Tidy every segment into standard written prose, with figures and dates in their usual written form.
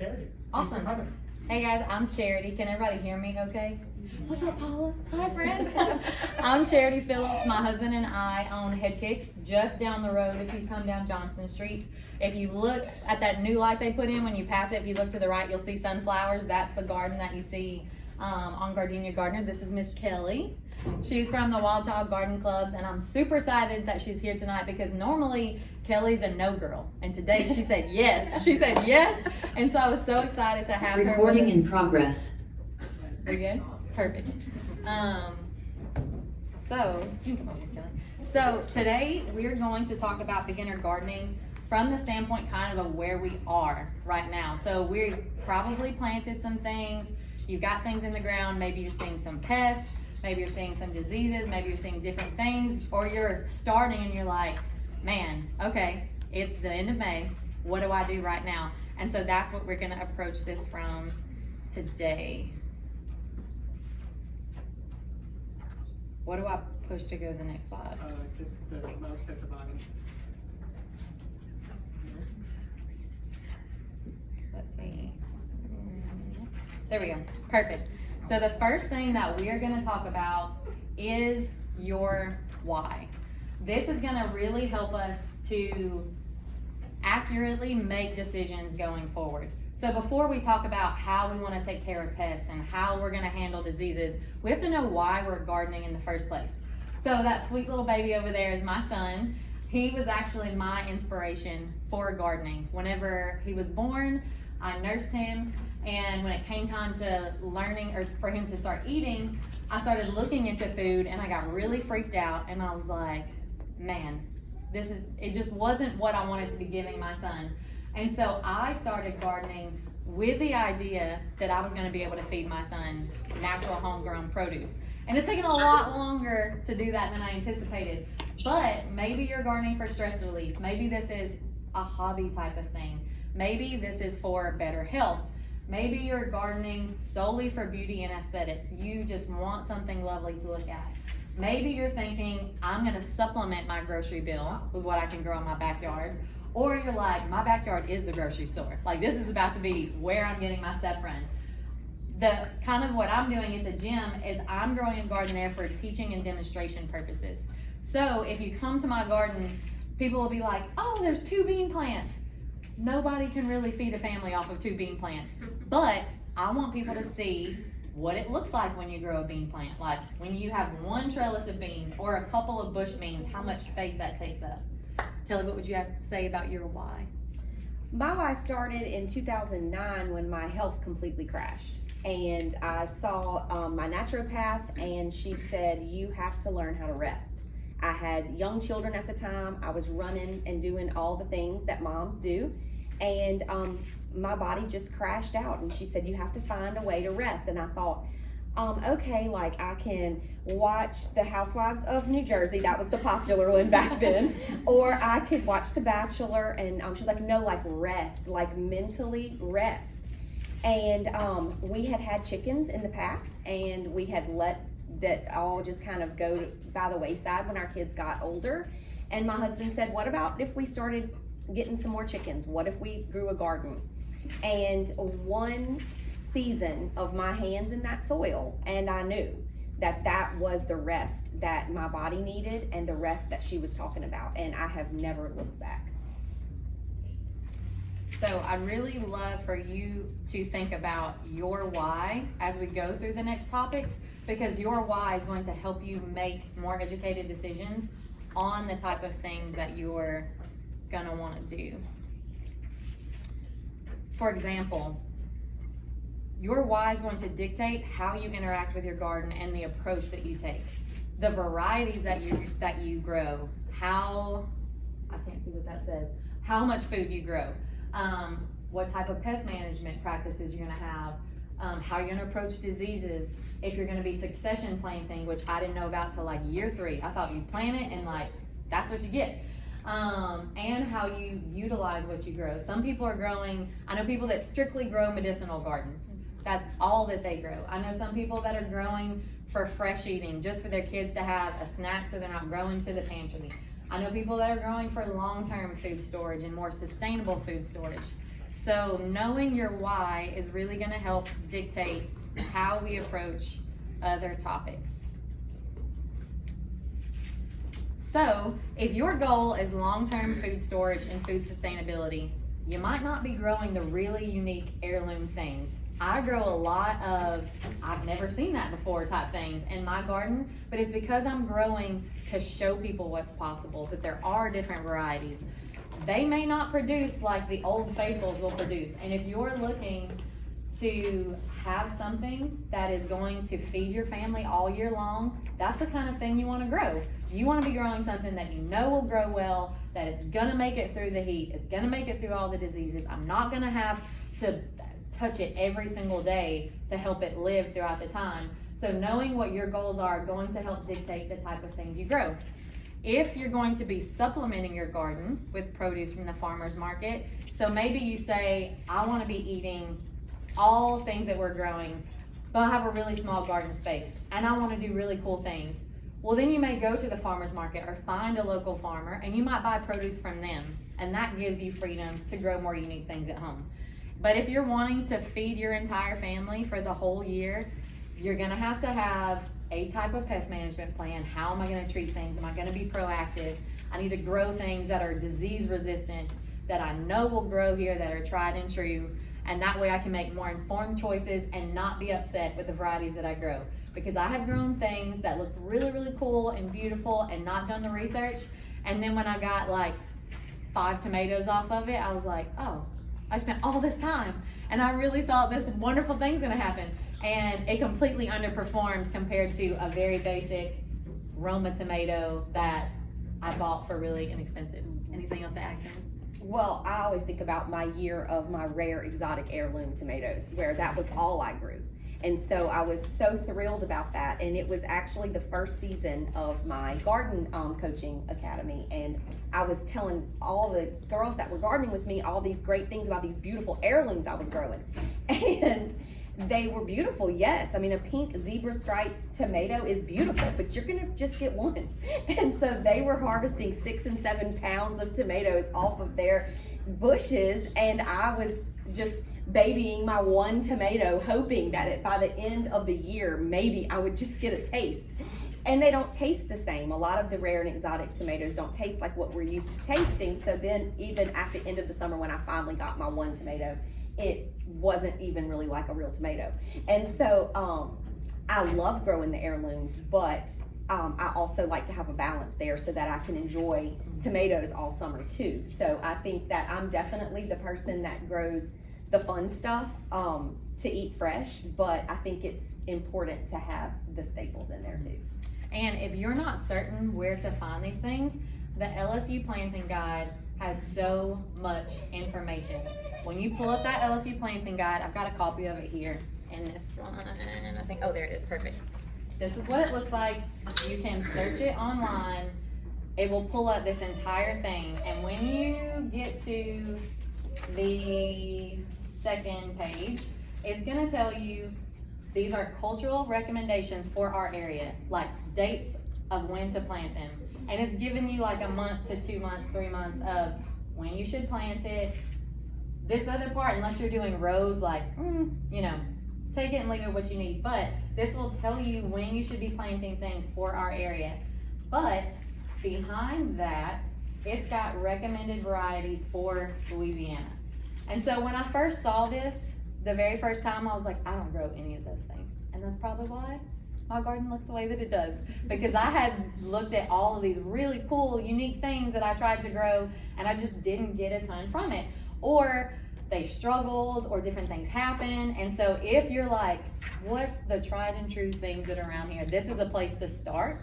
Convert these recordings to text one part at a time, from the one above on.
Charity. Awesome. Hey guys, I'm Charity. Can everybody hear me okay? What's up, Paula? Hi, friend. I'm Charity Phillips. My husband and I own Head Kicks just down the road if you come down Johnston Street. If you look at that new light they put in when you pass it, if you look to the right, you'll see sunflowers. That's the garden that you see on Gardenia Gardener. This is Miss Kellye. She's from the Wild Child Garden Clubs, and I'm super excited that she's here tonight because normally Kelly's a no girl, and today she said yes. She said yes, and so I was so excited to have her. Recording in progress. We good? Perfect. So today we're going to talk about beginner gardening from the standpoint kind of where we are right now. So we probably planted some things. You've got things in the ground. Maybe you're seeing some pests. Maybe you're seeing some diseases. Maybe you're seeing different things, or you're starting and you're like, man, okay, it's the end of May. What do I do right now? And so that's what we're going to approach this from today. What do I push to go to the next slide? Just the mouse at the bottom. Let's see. There we go. Perfect. So the first thing that we're going to talk about is your why. This is going to really help us to accurately make decisions going forward. So before we talk about how we want to take care of pests and how we're going to handle diseases, we have to know why we're gardening in the first place. So that sweet little baby over there is my son. He was actually my inspiration for gardening. Whenever he was born, I nursed him, and when it came time to learning or for him to start eating, I started looking into food and I got really freaked out, and I was like, man, it just wasn't what I wanted to be giving my son. And so I started gardening with the idea that I was going to be able to feed my son natural homegrown produce. And it's taken a lot longer to do that than I anticipated. But maybe you're gardening for stress relief. Maybe this is a hobby type of thing. Maybe this is for better health. Maybe you're gardening solely for beauty and aesthetics. You just want something lovely to look at. Maybe you're thinking, I'm going to supplement my grocery bill with what I can grow in my backyard. Or you're like, my backyard is the grocery store. Like, this is about to be where I'm getting my stuff from. The kind of what I'm doing at the gym is I'm growing a garden there for teaching and demonstration purposes. So if you come to my garden, people will be like, oh, there's 2 bean plants. Nobody can really feed a family off of 2 bean plants. But I want people to see what it looks like when you grow a bean plant. Like when you have 1 trellis of beans or a couple of bush beans, how much space that takes up. Kellye, what would you have to say about your why? My why started in 2009 when my health completely crashed. And I saw my naturopath, and she said, you have to learn how to rest. I had young children at the time. I was running and doing all the things that moms do. And my body just crashed out. And she said, you have to find a way to rest. And I thought, okay, like I can watch The Housewives of New Jersey. That was the popular one back then. Or I could watch The Bachelor. And she's like, no, like rest, like mentally rest. And we had chickens in the past, and we had let that all just kind of go by the wayside when our kids got older. And my husband said, what about if we started getting some more chickens? What if we grew a garden? And one season of my hands in that soil, and I knew that that was the rest that my body needed and the rest that she was talking about. And I have never looked back. So I'd really love for you to think about your why as we go through the next topics, because your why is going to help you make more educated decisions on the type of things that you're going to want to do. For example, your why is going to dictate how you interact with your garden and the approach that you take. The varieties that you grow, how much food you grow. What type of pest management practices you're going to have, how you're going to approach diseases, if you're going to be succession planting, which I didn't know about till like year 3. I thought you plant it and like that's what you get. And how you utilize what you grow. Some people are growing, I know people that strictly grow medicinal gardens. That's all that they grow. I know some people that are growing for fresh eating, just for their kids to have a snack so they're not growing to the pantry. I know people that are growing for long-term food storage and more sustainable food storage. So knowing your why is really gonna help dictate how we approach other topics. So if your goal is long-term food storage and food sustainability, you might not be growing the really unique heirloom things. I grow a lot of, I've never seen that before type things in my garden, but it's because I'm growing to show people what's possible, that there are different varieties. They may not produce like the old faithfuls will produce. And if you're looking to have something that is going to feed your family all year long, that's the kind of thing you want to grow. You want to be growing something that you know will grow well, that it's going to make it through the heat, it's going to make it through all the diseases. I'm not going to have to touch it every single day to help it live throughout the time. So knowing what your goals are going to help dictate the type of things you grow. If you're going to be supplementing your garden with produce from the farmer's market, so maybe you say, I want to be eating all things that we're growing, but I have a really small garden space and I want to do really cool things. Well, then you may go to the farmer's market or find a local farmer and you might buy produce from them, and that gives you freedom to grow more unique things at home. But if you're wanting to feed your entire family for the whole year, you're gonna have to have a type of pest management plan. How am I gonna treat things? Am I gonna be proactive? I need to grow things that are disease resistant, that I know will grow here, that are tried and true, and that way I can make more informed choices and not be upset with the varieties that I grow. Because I have grown things that looked really, really cool and beautiful and not done the research, and then when I got like 5 tomatoes off of it, I was like, oh, I spent all this time and I really thought this wonderful thing's gonna happen, and it completely underperformed compared to a very basic Roma tomato that I bought for really inexpensive. Anything else to add, Kim? Well, I always think about my year of my rare exotic heirloom tomatoes, where that was all I grew. And so I was so thrilled about that. And it was actually the first season of my garden coaching academy. And I was telling all the girls that were gardening with me all these great things about these beautiful heirlooms I was growing. And they were beautiful, yes. I mean, a pink zebra striped tomato is beautiful, but you're gonna just get one. And so they were harvesting 6 and 7 pounds of tomatoes off of their bushes. And I was just babying my one tomato, hoping that by the end of the year, maybe I would just get a taste. And they don't taste the same. A lot of the rare and exotic tomatoes don't taste like what we're used to tasting. So then even at the end of the summer, when I finally got my one tomato, it wasn't even really like a real tomato. And so I love growing the heirlooms, but I also like to have a balance there so that I can enjoy tomatoes all summer too. So I think that I'm definitely the person that grows the fun stuff to eat fresh, but I think it's important to have the staples in there too. And if you're not certain where to find these things, the LSU Planting Guide has so much information. When you pull up that LSU Planting Guide, I've got a copy of it here in this one, I think, oh, there it is, perfect. This is what it looks like. You can search it online. It will pull up this entire thing, and when you get to the second page, it's gonna tell you these are cultural recommendations for our area, like dates of when to plant them. And it's giving you like a month to 2 months, 3 months of when you should plant it. This other part, unless you're doing rows, like, you know, take it and leave it what you need. But this will tell you when you should be planting things for our area. But behind that, it's got recommended varieties for Louisiana. And so when I first saw this, the very first time, I was like, I don't grow any of those things. And that's probably why my garden looks the way that it does. Because I had looked at all of these really cool, unique things that I tried to grow, and I just didn't get a ton from it. Or they struggled, or different things happen. And so if you're like, what's the tried and true things that are around here? This is a place to start.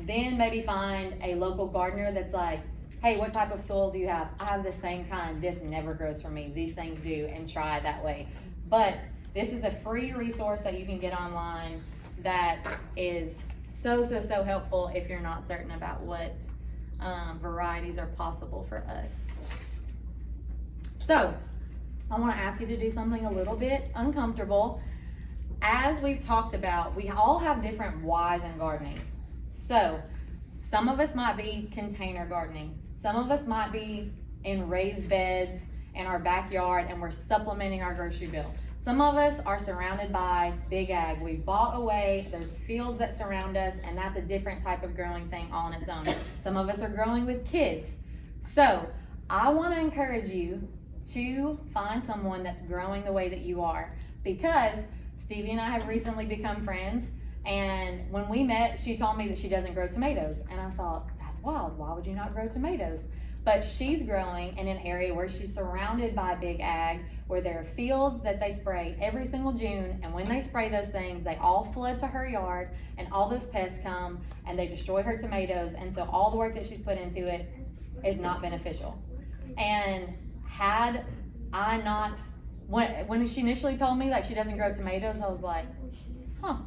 Then maybe find a local gardener that's like, hey, what type of soil do you have? I have the same kind. This never grows for me. These things do, and try that way. But this is a free resource that you can get online that is so helpful if you're not certain about what varieties are possible for us. So I want to ask you to do something a little bit uncomfortable. As we've talked about, we all have different whys in gardening. So some of us might be container gardening. Some of us might be in raised beds in our backyard and we're supplementing our grocery bill. Some of us are surrounded by big ag. We've bought away, there's fields that surround us, and that's a different type of growing thing all on its own. Some of us are growing with kids. So I want to encourage you to find someone that's growing the way that you are, because Stevie and I have recently become friends, and when we met, she told me that she doesn't grow tomatoes, and I thought, that's wild, why would you not grow tomatoes? But she's growing in an area where she's surrounded by big ag, where there are fields that they spray every single June, and when they spray those things, they all flood to her yard, and all those pests come, and they destroy her tomatoes, and so all the work that she's put into it is not beneficial. And had I not, when she initially told me like she doesn't grow tomatoes, I was like, huh,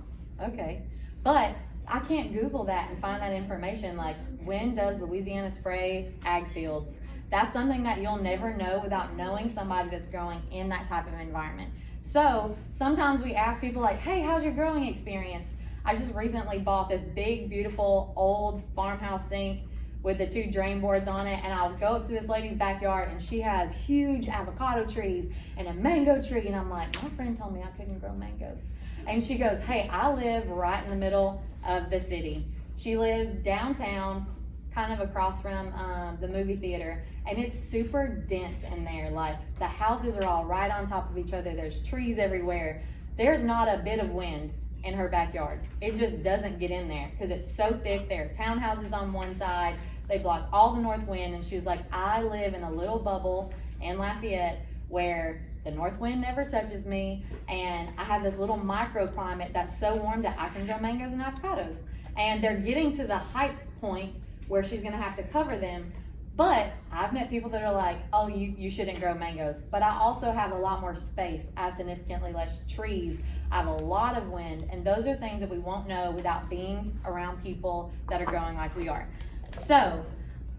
okay. But I can't Google that and find that information, like when does Louisiana spray ag fields? That's something that you'll never know without knowing somebody that's growing in that type of environment. So sometimes we ask people like, hey, how's your growing experience? I just recently bought this big, beautiful, old farmhouse sink with the 2 drain boards on it, and I'll go up to this lady's backyard and she has huge avocado trees and a mango tree, and I'm like, my friend told me I couldn't grow mangoes. And she goes, hey, I live right in the middle of the city. She lives downtown, kind of across from the movie theater, and it's super dense in there. Like, the houses are all right on top of each other. There's trees everywhere. There's not a bit of wind in her backyard. It just doesn't get in there because it's so thick. There are townhouses on one side. They block all the north wind, and she was like, I live in a little bubble in Lafayette where the north wind never touches me, and I have this little microclimate that's so warm that I can grow mangoes and avocados. And they're getting to the height point where she's gonna have to cover them. But I've met people that are like, oh, you shouldn't grow mangoes. But I also have a lot more space. I have significantly less trees. I have a lot of wind. And those are things that we won't know without being around people that are growing like we are. So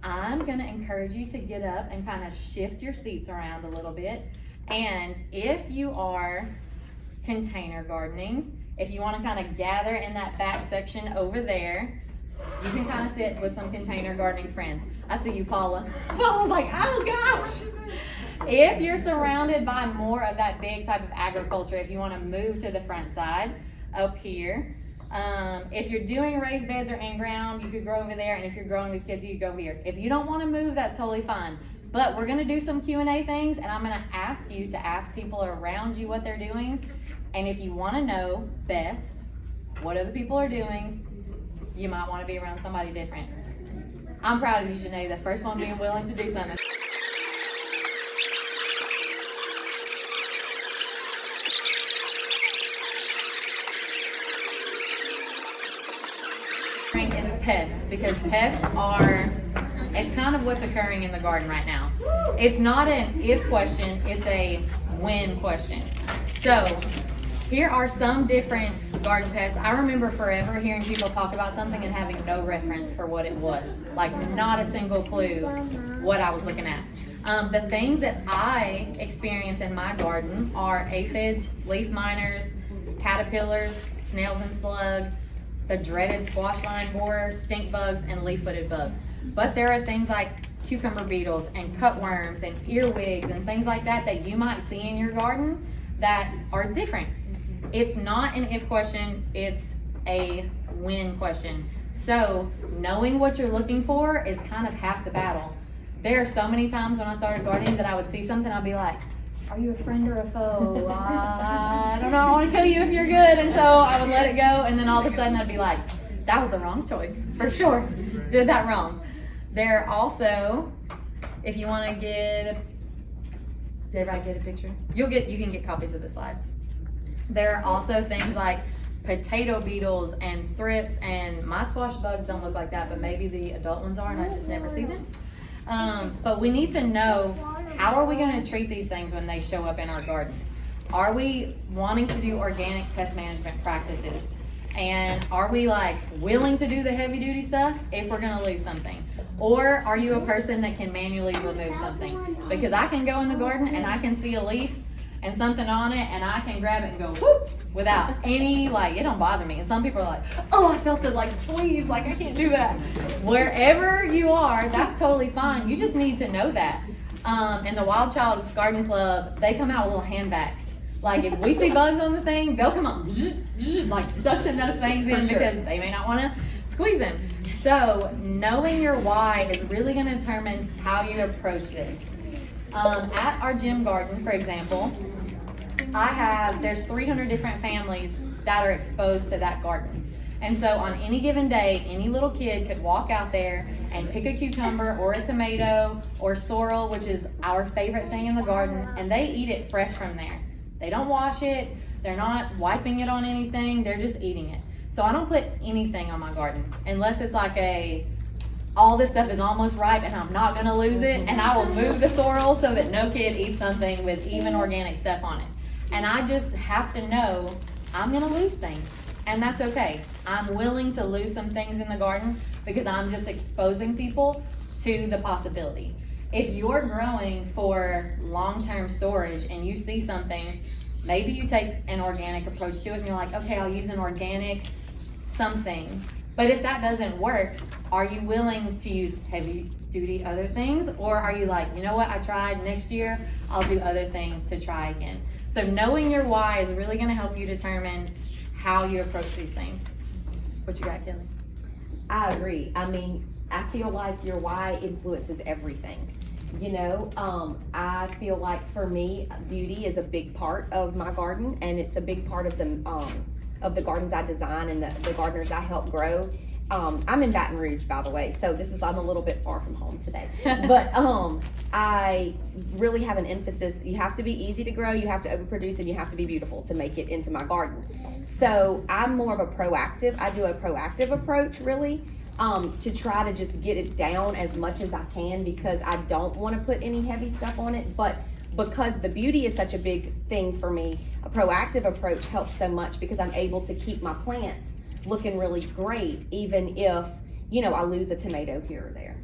I'm gonna encourage you to get up and kind of shift your seats around a little bit. And if you are container gardening, if you wanna kind of gather in that back section over there, you can kind of sit with some container gardening friends. I see you, Paula. Paula's like, oh gosh. If you're surrounded by more of that big type of agriculture, if you want to move to the front side up here, if you're doing raised beds or in-ground, you could grow over there. And if you're growing with kids, you could go over here. If you don't want to move, that's totally fine. But we're going to do some Q&A things, and I'm going to ask you to ask people around you what they're doing. And if you want to know best what other people are doing, you might want to be around somebody different. I'm proud of you, Janae, the first one being willing to do something. Is pests, because pests are, it's kind of what's occurring in the garden right now. It's not an if question, it's a when question. So here are some different garden pests. I remember forever hearing people talk about something and having no reference for what it was. Like, not a single clue what I was looking at. The things that I experience in my garden are aphids, leaf miners, caterpillars, snails and slug, the dreaded squash vine borer, stink bugs, and leaf-footed bugs. But there are things like cucumber beetles and cutworms and earwigs and things like that that you might see in your garden that are different. It's not an if question, it's a when question. So knowing what you're looking for is kind of half the battle. There are so many times when I started gardening that I would see something, I'd be like, are you a friend or a foe? I don't know, I want to kill you if you're good. And so I would let it go, and then all of a sudden I'd be like, that was the wrong choice, for sure. Did that wrong. There are also, if you want to get, did everybody get a picture? You can get copies of the slides. There are also things like potato beetles and thrips, and my squash bugs don't look like that, but maybe the adult ones are, and I just never see them. But we need to know, how are we going to treat these things when they show up in our garden? Are we wanting to do organic pest management practices? And are we like willing to do the heavy duty stuff if we're going to lose something? Or are you a person that can manually remove something? Because I can go in the garden and I can see a leaf and something on it, and I can grab it and go whoop without any, like, it don't bother me. And some people are like, oh, I felt it like squeeze, like I can't do that. Wherever you are, that's totally fine. You just need to know that. In the Wild Child Garden Club, they come out with little handbags. Like if we see bugs on the thing, they'll come up like suction those things in because they may not want to squeeze them. So knowing your why is really going to determine how you approach this. At our gym garden, for example, there's 300 different families that are exposed to that garden. And so on any given day, any little kid could walk out there and pick a cucumber or a tomato or sorrel, which is our favorite thing in the garden, and they eat it fresh from there. They don't wash it, they're not wiping it on anything, they're just eating it. So I don't put anything on my garden unless it's like all this stuff is almost ripe and I'm not gonna lose it, and I will move the sorrel so that no kid eats something with even organic stuff on it. And I just have to know I'm gonna lose things. And that's okay. I'm willing to lose some things in the garden because I'm just exposing people to the possibility. If you're growing for long-term storage and you see something, maybe you take an organic approach to it and you're like, okay, I'll use an organic something. But if that doesn't work, are you willing to use heavy-duty other things? Or are you like, you know what, I tried, next year I'll do other things to try again. So knowing your why is really gonna help you determine how you approach these things. What you got, Kellye? I agree. I mean, I feel like your why influences everything. You know, I feel like for me, beauty is a big part of my garden, and it's a big part of the gardens I design and the gardeners I help grow. I'm in Baton Rouge, by the way, so I'm a little bit far from home today. But I really have an emphasis. You have to be easy to grow, you have to overproduce, and you have to be beautiful to make it into my garden. So I'm more of a proactive. I do a proactive approach, really, to try to just get it down as much as I can because I don't want to put any heavy stuff on it. But because the beauty is such a big thing for me, a proactive approach helps so much because I'm able to keep my plants looking really great, even if, you know, I lose a tomato here or there.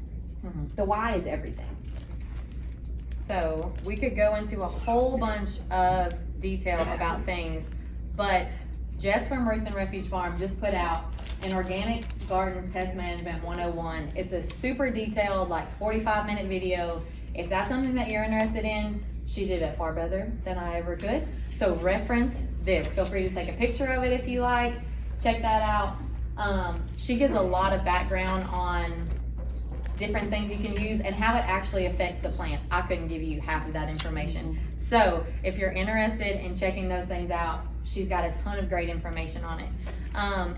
Mm-hmm. The why is everything. So we could go into a whole bunch of detail about things, but Jess from Roots and Refuge Farm just put out an Organic Garden Pest Management 101. It's a super detailed, like 45-minute video. If that's something that you're interested in, she did it far better than I ever could. So reference this. Feel free to take a picture of it if you like. Check that out. She gives a lot of background on different things you can use and how it actually affects the plants. I couldn't give you half of that information. So if you're interested in checking those things out, she's got a ton of great information on it.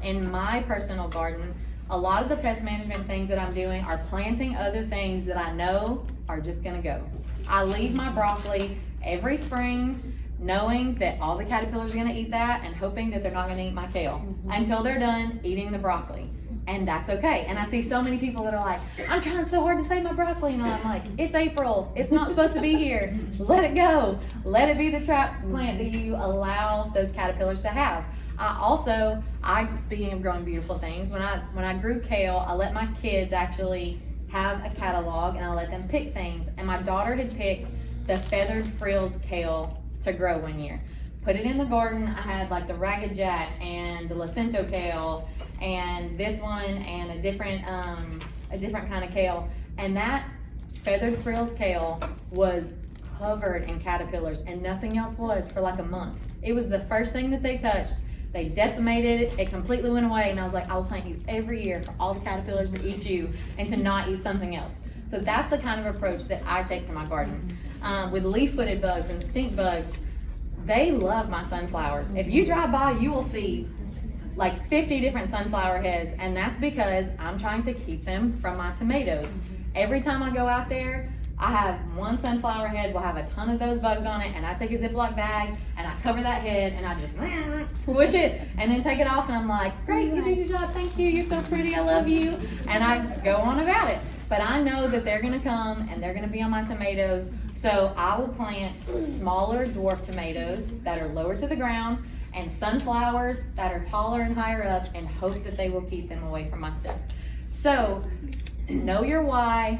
In my personal garden, a lot of the pest management things that I'm doing are planting other things that I know are just gonna go. I leave my broccoli every spring knowing that all the caterpillars are gonna eat that and hoping that they're not gonna eat my kale until they're done eating the broccoli. And that's okay. And I see so many people that are like, I'm trying so hard to save my broccoli. And I'm like, it's April. It's not supposed to be here. Let it go. Let it be the trap plant that you allow those caterpillars to have. Speaking of growing beautiful things, when I grew kale, I let my kids actually have a catalog and I let them pick things. And my daughter had picked the feathered frills kale to grow one year. Put it in the garden. I had like the Ragged Jack and the Lacento kale and this one and a different kind of kale. And that feathered frills kale was covered in caterpillars and nothing else was for like a month. It was the first thing that they touched. They decimated it. It completely went away. And I was like, I will plant you every year for all the caterpillars to eat you and to not eat something else. So that's the kind of approach that I take to my garden. With leaf-footed bugs and stink bugs, they love my sunflowers. If you drive by, you will see like 50 different sunflower heads, and that's because I'm trying to keep them from my tomatoes. Every time I go out there, I have one sunflower head will have a ton of those bugs on it, and I take a Ziploc bag and I cover that head and I just squish it and then take it off, and I'm like, great, you did your job, thank you, you're so pretty, I love you, and I go on about it. But I know that they're gonna come and they're gonna be on my tomatoes, so I will plant smaller dwarf tomatoes that are lower to the ground and sunflowers that are taller and higher up and hope that they will keep them away from my stuff. So know your why,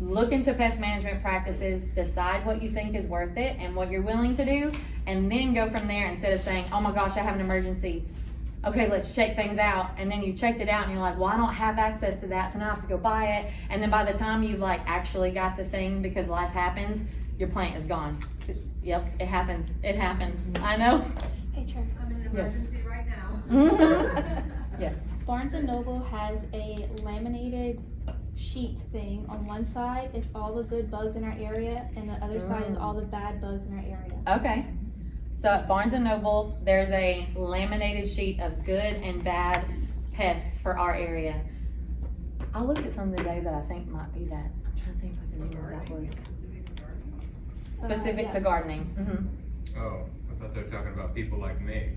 look into pest management practices, decide what you think is worth it and what you're willing to do, and then go from there. Instead of saying, oh my gosh, I have an emergency, okay, let's check things out. And then you checked it out and you're like, well, I don't have access to that, so now I have to go buy it. And then by the time you've like actually got the thing, because life happens, your plant is gone. Yep, it happens. It happens. I know. Hey, Trey. I'm in an Yes. emergency right now. Mhm. Yes. Barnes & Noble has a laminated sheet thing. On one side is all the good bugs in our area, and the other side is all the bad bugs in our area. Okay. So at Barnes & Noble, there's a laminated sheet of good and bad pests for our area. I looked at some the day that I think might be that. I'm trying to think what the name of that was. Specific yeah. to gardening. Oh, I thought they were talking about people like me.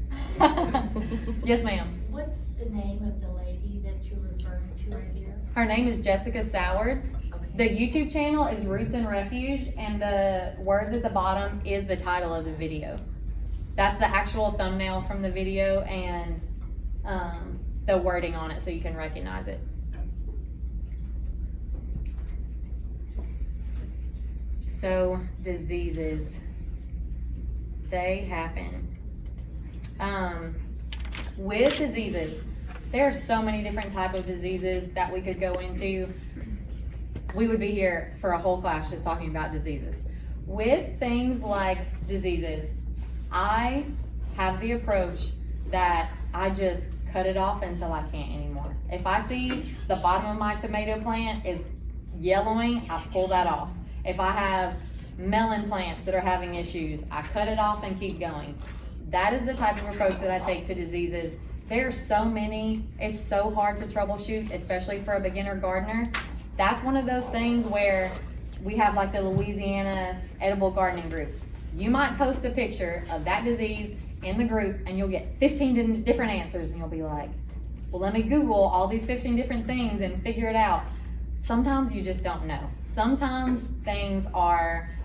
Yes, ma'am. What's the name of the lady that you're referring to right here? Her name is Jessica Sowards. The YouTube channel is Roots and Refuge, and the words at the bottom is the title of the video. That's the actual thumbnail from the video and the wording on it, so you can recognize it. So diseases, they happen. With diseases, there are so many different type of diseases that we could go into. We would be here for a whole class just talking about diseases. With things like diseases, I have the approach that I just cut it off until I can't anymore. If I see the bottom of my tomato plant is yellowing, I pull that off. If I have melon plants that are having issues, I cut it off and keep going. That is the type of approach that I take to diseases. There are so many, it's so hard to troubleshoot, especially for a beginner gardener. That's one of those things where we have like the Louisiana edible gardening group. You might post a picture of that disease in the group and you'll get 15 different answers, and you'll be like, well, let me Google all these 15 different things and figure it out. Sometimes you just don't know. Sometimes things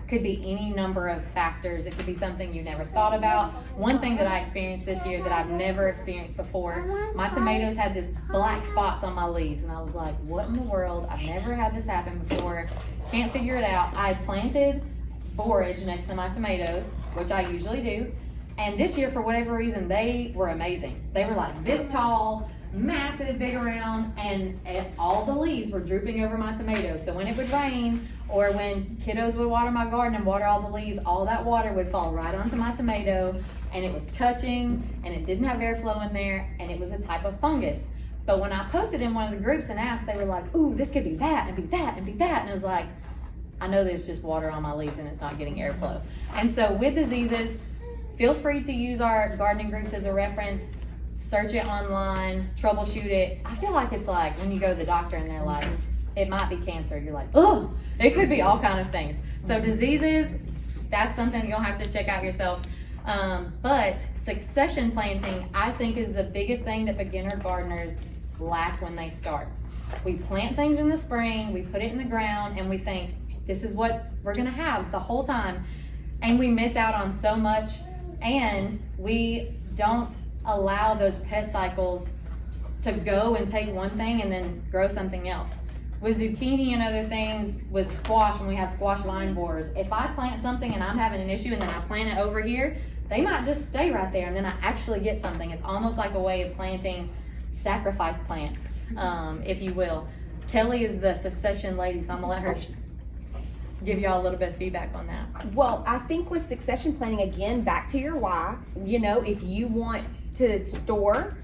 could be any number of factors. It could be something you never thought about. One thing that I experienced this year that I've never experienced before, my tomatoes had this black spots on my leaves, and I was like, what in the world? I've never had this happen before. Can't figure it out. I planted forage next to my tomatoes, which I usually do, and this year, for whatever reason, they were amazing. They were like this tall, massive, big around, and all the leaves were drooping over my tomatoes. So when it would rain, or when kiddos would water my garden and water all the leaves, all that water would fall right onto my tomato, and it was touching, and it didn't have airflow in there, and it was a type of fungus. But when I posted in one of the groups and asked, they were like, ooh, this could be that, and be that, and be that, and I was like, I know there's just water on my leaves and it's not getting airflow. And so with diseases, feel free to use our gardening groups as a reference. Search it online, troubleshoot it. I feel like it's like when you go to the doctor and they're like, it might be cancer. You're like, oh, it could be all kind of things. So diseases, that's something you'll have to check out yourself. But succession planting, I think, is the biggest thing that beginner gardeners lack when they start. We plant things in the spring, we put it in the ground, and we think, this is what we're gonna have the whole time. And we miss out on so much, and we don't allow those pest cycles to go and take one thing and then grow something else. With zucchini and other things, with squash, when we have squash vine borers, if I plant something and I'm having an issue and then I plant it over here, they might just stay right there and then I actually get something. It's almost like a way of planting sacrifice plants, if you will. Kellye is the succession lady, so I'm gonna let her give y'all a little bit of feedback on that. Well, I think with succession planning, again, back to your why, if you want to store,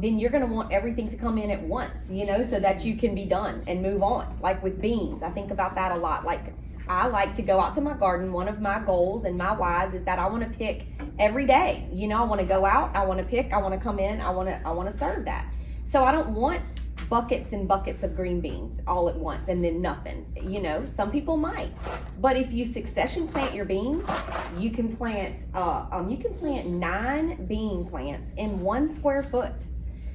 then you're going to want everything to come in at once, so that you can be done and move on. Like with beans, I think about that a lot. Like, I like to go out to my garden. One of my goals and my whys is that I want to pick every day. I want to go out, I want to pick, I want to come in, I want to serve that. So I don't want buckets and buckets of green beans all at once and then nothing. Some people might, but if you succession plant your beans, you can plant 9 bean plants in 1 square foot.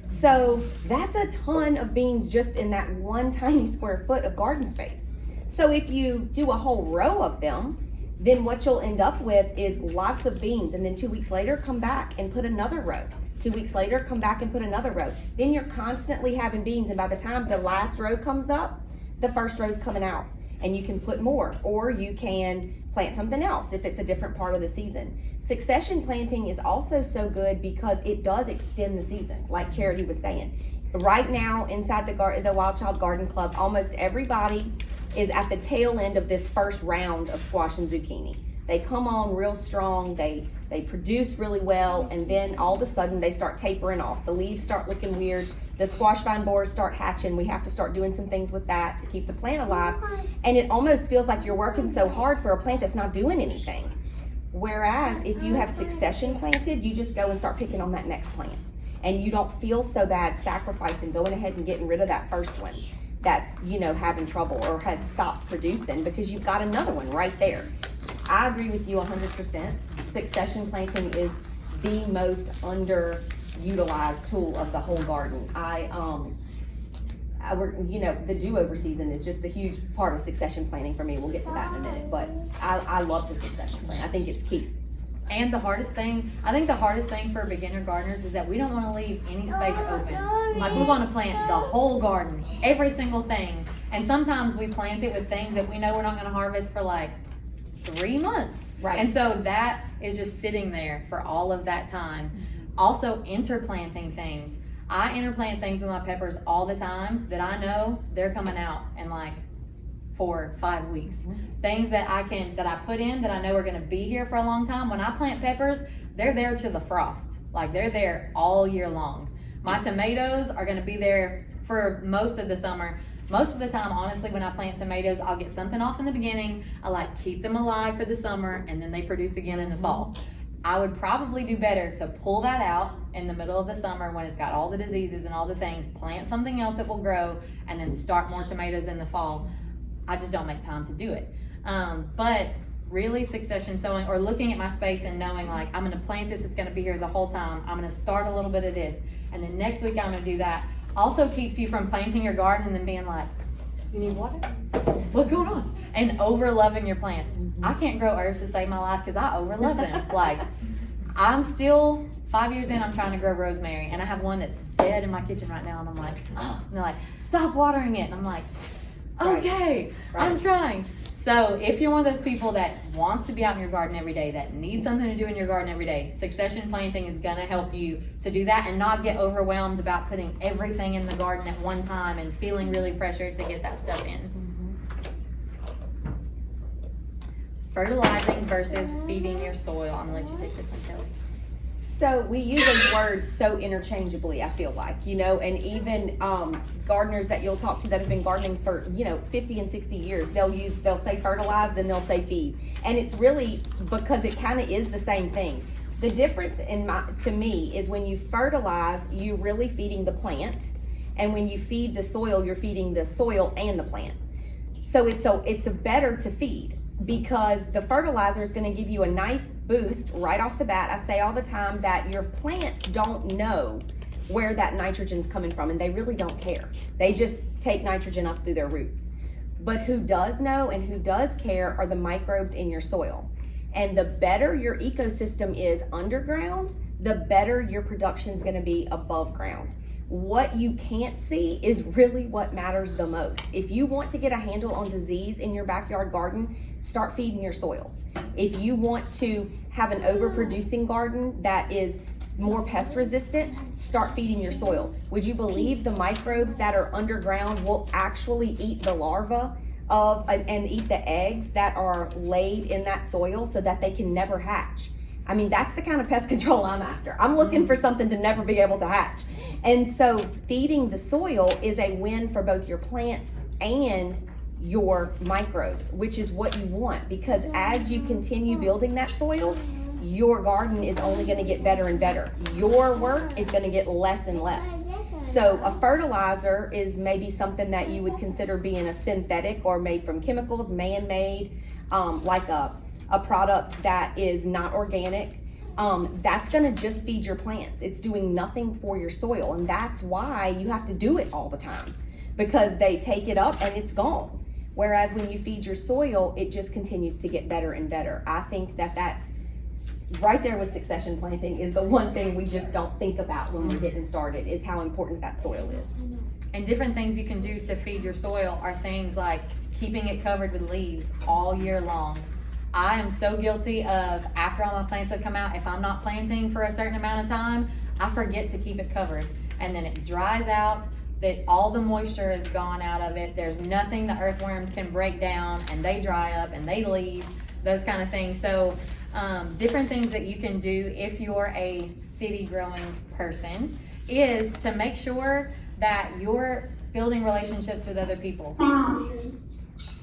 So that's a ton of beans just in that one tiny square foot of garden space. So if you do a whole row of them, then what you'll end up with is lots of beans, and then 2 weeks later come back and put another row. 2 weeks later, come back and put another row. Then you're constantly having beans, and by the time the last row comes up, the first row's coming out. and you can put more, or you can plant something else if it's a different part of the season. Succession planting is also so good because it does extend the season, like Charity was saying. Right now, inside the Wild Child Garden Club, almost everybody is at the tail end of this first round of squash and zucchini. They come on real strong, they produce really well, and then all of a sudden they start tapering off. The leaves start looking weird, the squash vine borers start hatching. We have to start doing some things with that to keep the plant alive. And it almost feels like you're working so hard for a plant that's not doing anything. Whereas if you have succession planted, you just go and start picking on that next plant. And you don't feel so bad sacrificing, going ahead and getting rid of that first one that's, you know, having trouble or has stopped producing, because you've got another one right there. I agree with you 100%. Succession planting is the most underutilized tool of the whole garden. You know, the do-over season is just a huge part of succession planting for me. We'll get to that in a minute, but I love the succession plant. I think it's key. And the hardest thing, I think the hardest thing for beginner gardeners is that we don't want to leave any space open. Like, we want to plant the whole garden, every single thing. And sometimes we plant it with things that we know we're not going to harvest for like 3 months. Right. And so that is just sitting there for all of that time. Also, interplanting things. I interplant things with my peppers all the time that I know they're coming out in like 4 or 5 weeks. Things that I put in that I know are going to be here for a long time. When I plant peppers, they're there to the frost. Like, they're there all year long. My tomatoes are going to be there for most of the summer. Most of the time, honestly, when I plant tomatoes, I'll get something off in the beginning. I like keep them alive for the summer, and then they produce again in the fall. I would probably do better to pull that out in the middle of the summer when it's got all the diseases and all the things, plant something else that will grow, and then start more tomatoes in the fall. I just don't make time to do it. But really, succession sowing, or looking at my space and knowing, like, I'm gonna plant this, it's gonna be here the whole time. I'm gonna start a little bit of this, and then next week I'm gonna do that. Also keeps you from planting your garden and then being like, you need water? What's going on? And over loving your plants. I can't grow herbs to save my life because I over love them. Like, I'm still 5 years in, I'm trying to grow rosemary, and I have one that's dead in my kitchen right now, and I'm like, oh, and they're like, stop watering it. And I'm like, okay, right. I'm trying. So if you're one of those people that wants to be out in your garden every day, that needs something to do in your garden every day, succession planting is gonna help you to do that and not get overwhelmed about putting everything in the garden at one time and feeling really pressured to get that stuff in. Fertilizing versus feeding your soil. I'm gonna let you take this one, Kellye. So we use those words so interchangeably, I feel like, you know, and even gardeners that you'll talk to that have been gardening for, 50 and 60 years, they'll say fertilize, then they'll say feed. And it's really because it kind of is the same thing. The difference to me is when you fertilize, you're really feeding the plant. And when you feed the soil, you're feeding the soil and the plant. So it's a better to feed, because the fertilizer is going to give you a nice boost right off the bat. I say all the time that your plants don't know where that nitrogen's coming from, and they really don't care. They just take nitrogen up through their roots. But who does know and who does care are the microbes in your soil. And the better your ecosystem is underground, the better your production is going to be above ground. What you can't see is really what matters the most. If you want to get a handle on disease in your backyard garden, start feeding your soil. If you want to have an overproducing garden that is more pest resistant, start feeding your soil. Would you believe the microbes that are underground will actually eat the larvae and eat the eggs that are laid in that soil so that they can never hatch? I mean, that's the kind of pest control I'm after. I'm looking for something to never be able to hatch. And so feeding the soil is a win for both your plants and your microbes, which is what you want, because as you continue building that soil, your garden is only going to get better and better. Your work is going to get less and less. So a fertilizer is maybe something that you would consider being a synthetic or made from chemicals, man-made, like a product that is not organic. That's going to just feed your plants. It's doing nothing for your soil, and that's why you have to do it all the time, because they take it up and it's gone. Whereas when you feed your soil, it just continues to get better and better. I think that right there with succession planting is the one thing we just don't think about when we're getting started, is how important that soil is. And different things you can do to feed your soil are things like keeping it covered with leaves all year long. I am so guilty of, after all my plants have come out, if I'm not planting for a certain amount of time, I forget to keep it covered. And then it dries out, that all the moisture is gone out of it. There's nothing the earthworms can break down, and they dry up and they leave, those kind of things. So different things that you can do if you're a city growing person is to make sure that you're building relationships with other people.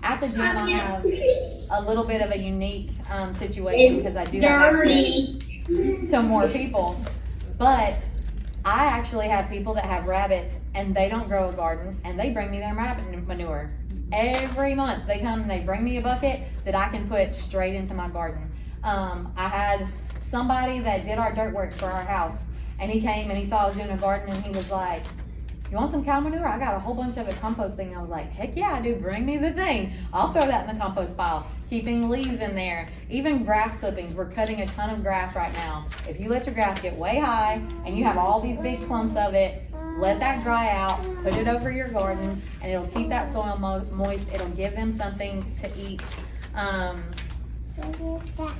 At the gym, I have a little bit of a unique situation because I do have access to more people. But I actually have people that have rabbits and they don't grow a garden, and they bring me their rabbit manure. Every month they come and they bring me a bucket that I can put straight into my garden. I had somebody that did our dirt work for our house, and he came and he saw I was doing a garden, and he was like, "You want some cow manure? I got a whole bunch of it composting." And I was like, "Heck yeah, I do. Bring me the thing. I'll throw that in the compost pile." Keeping leaves in there, even grass clippings. We're cutting a ton of grass right now. If you let your grass get way high and you have all these big clumps of it, let that dry out, put it over your garden, and it'll keep that soil moist. It'll give them something to eat.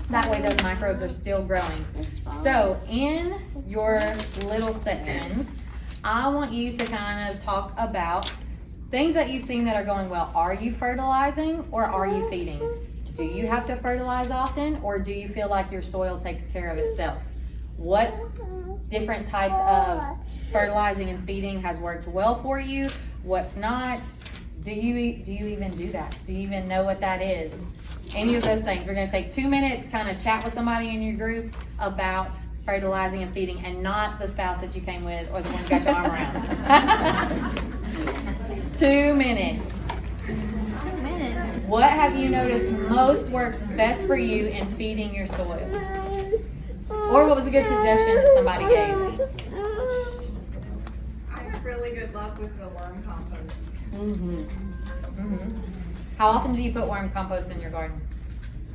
That way those microbes are still growing. So in your little sections, I want you to kind of talk about things that you've seen that are going well. Are you fertilizing or are you feeding? Do you have to fertilize often, or do you feel like your soil takes care of itself? What different types of fertilizing and feeding has worked well for you? What's not? Do you even do that? Do you even know what that is? Any of those things. We're going to take 2 minutes, kind of chat with somebody in your group about fertilizing and feeding, and not the spouse that you came with or the one you got your arm around. 2 minutes. 2 minutes. What have you noticed most works best for you in feeding your soil? Or what was a good suggestion that somebody gave? I have really good luck with the worm compost. How often do you put worm compost in your garden?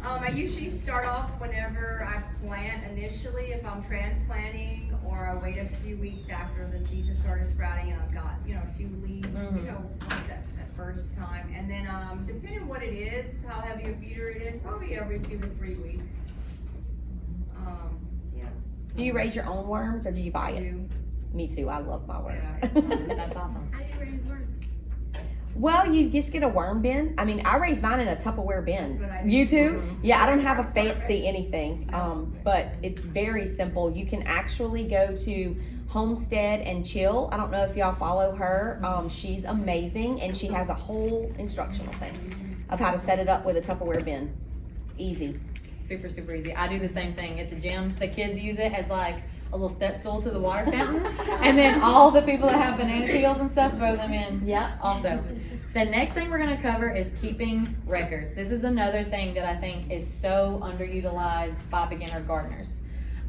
I usually start off whenever I plant initially, if I'm transplanting, or I wait a few weeks after the seeds have started sprouting and I've got, a few leaves, that first time. And then, depending on what it is, how heavy a feeder it is, probably every 2 to 3 weeks. Do you raise your own worms or do you buy it? Me too. I love my worms. Yeah. That's awesome. How do you raise worms? Well, you just get a worm bin. I mean, I raise mine in a Tupperware bin. That's what I do. You too? Yeah, I don't have a fancy anything, but it's very simple. You can actually go to Homestead and Chill. I don't know if y'all follow her. She's amazing, and she has a whole instructional thing of how to set it up with a Tupperware bin. Easy. Super, super easy. I do the same thing at the gym. The kids use it as like a little step stool to the water fountain. And then all the people that have banana peels and stuff throw them in. Yeah. Also, the next thing we're going to cover is keeping records. This is another thing that I think is so underutilized by beginner gardeners.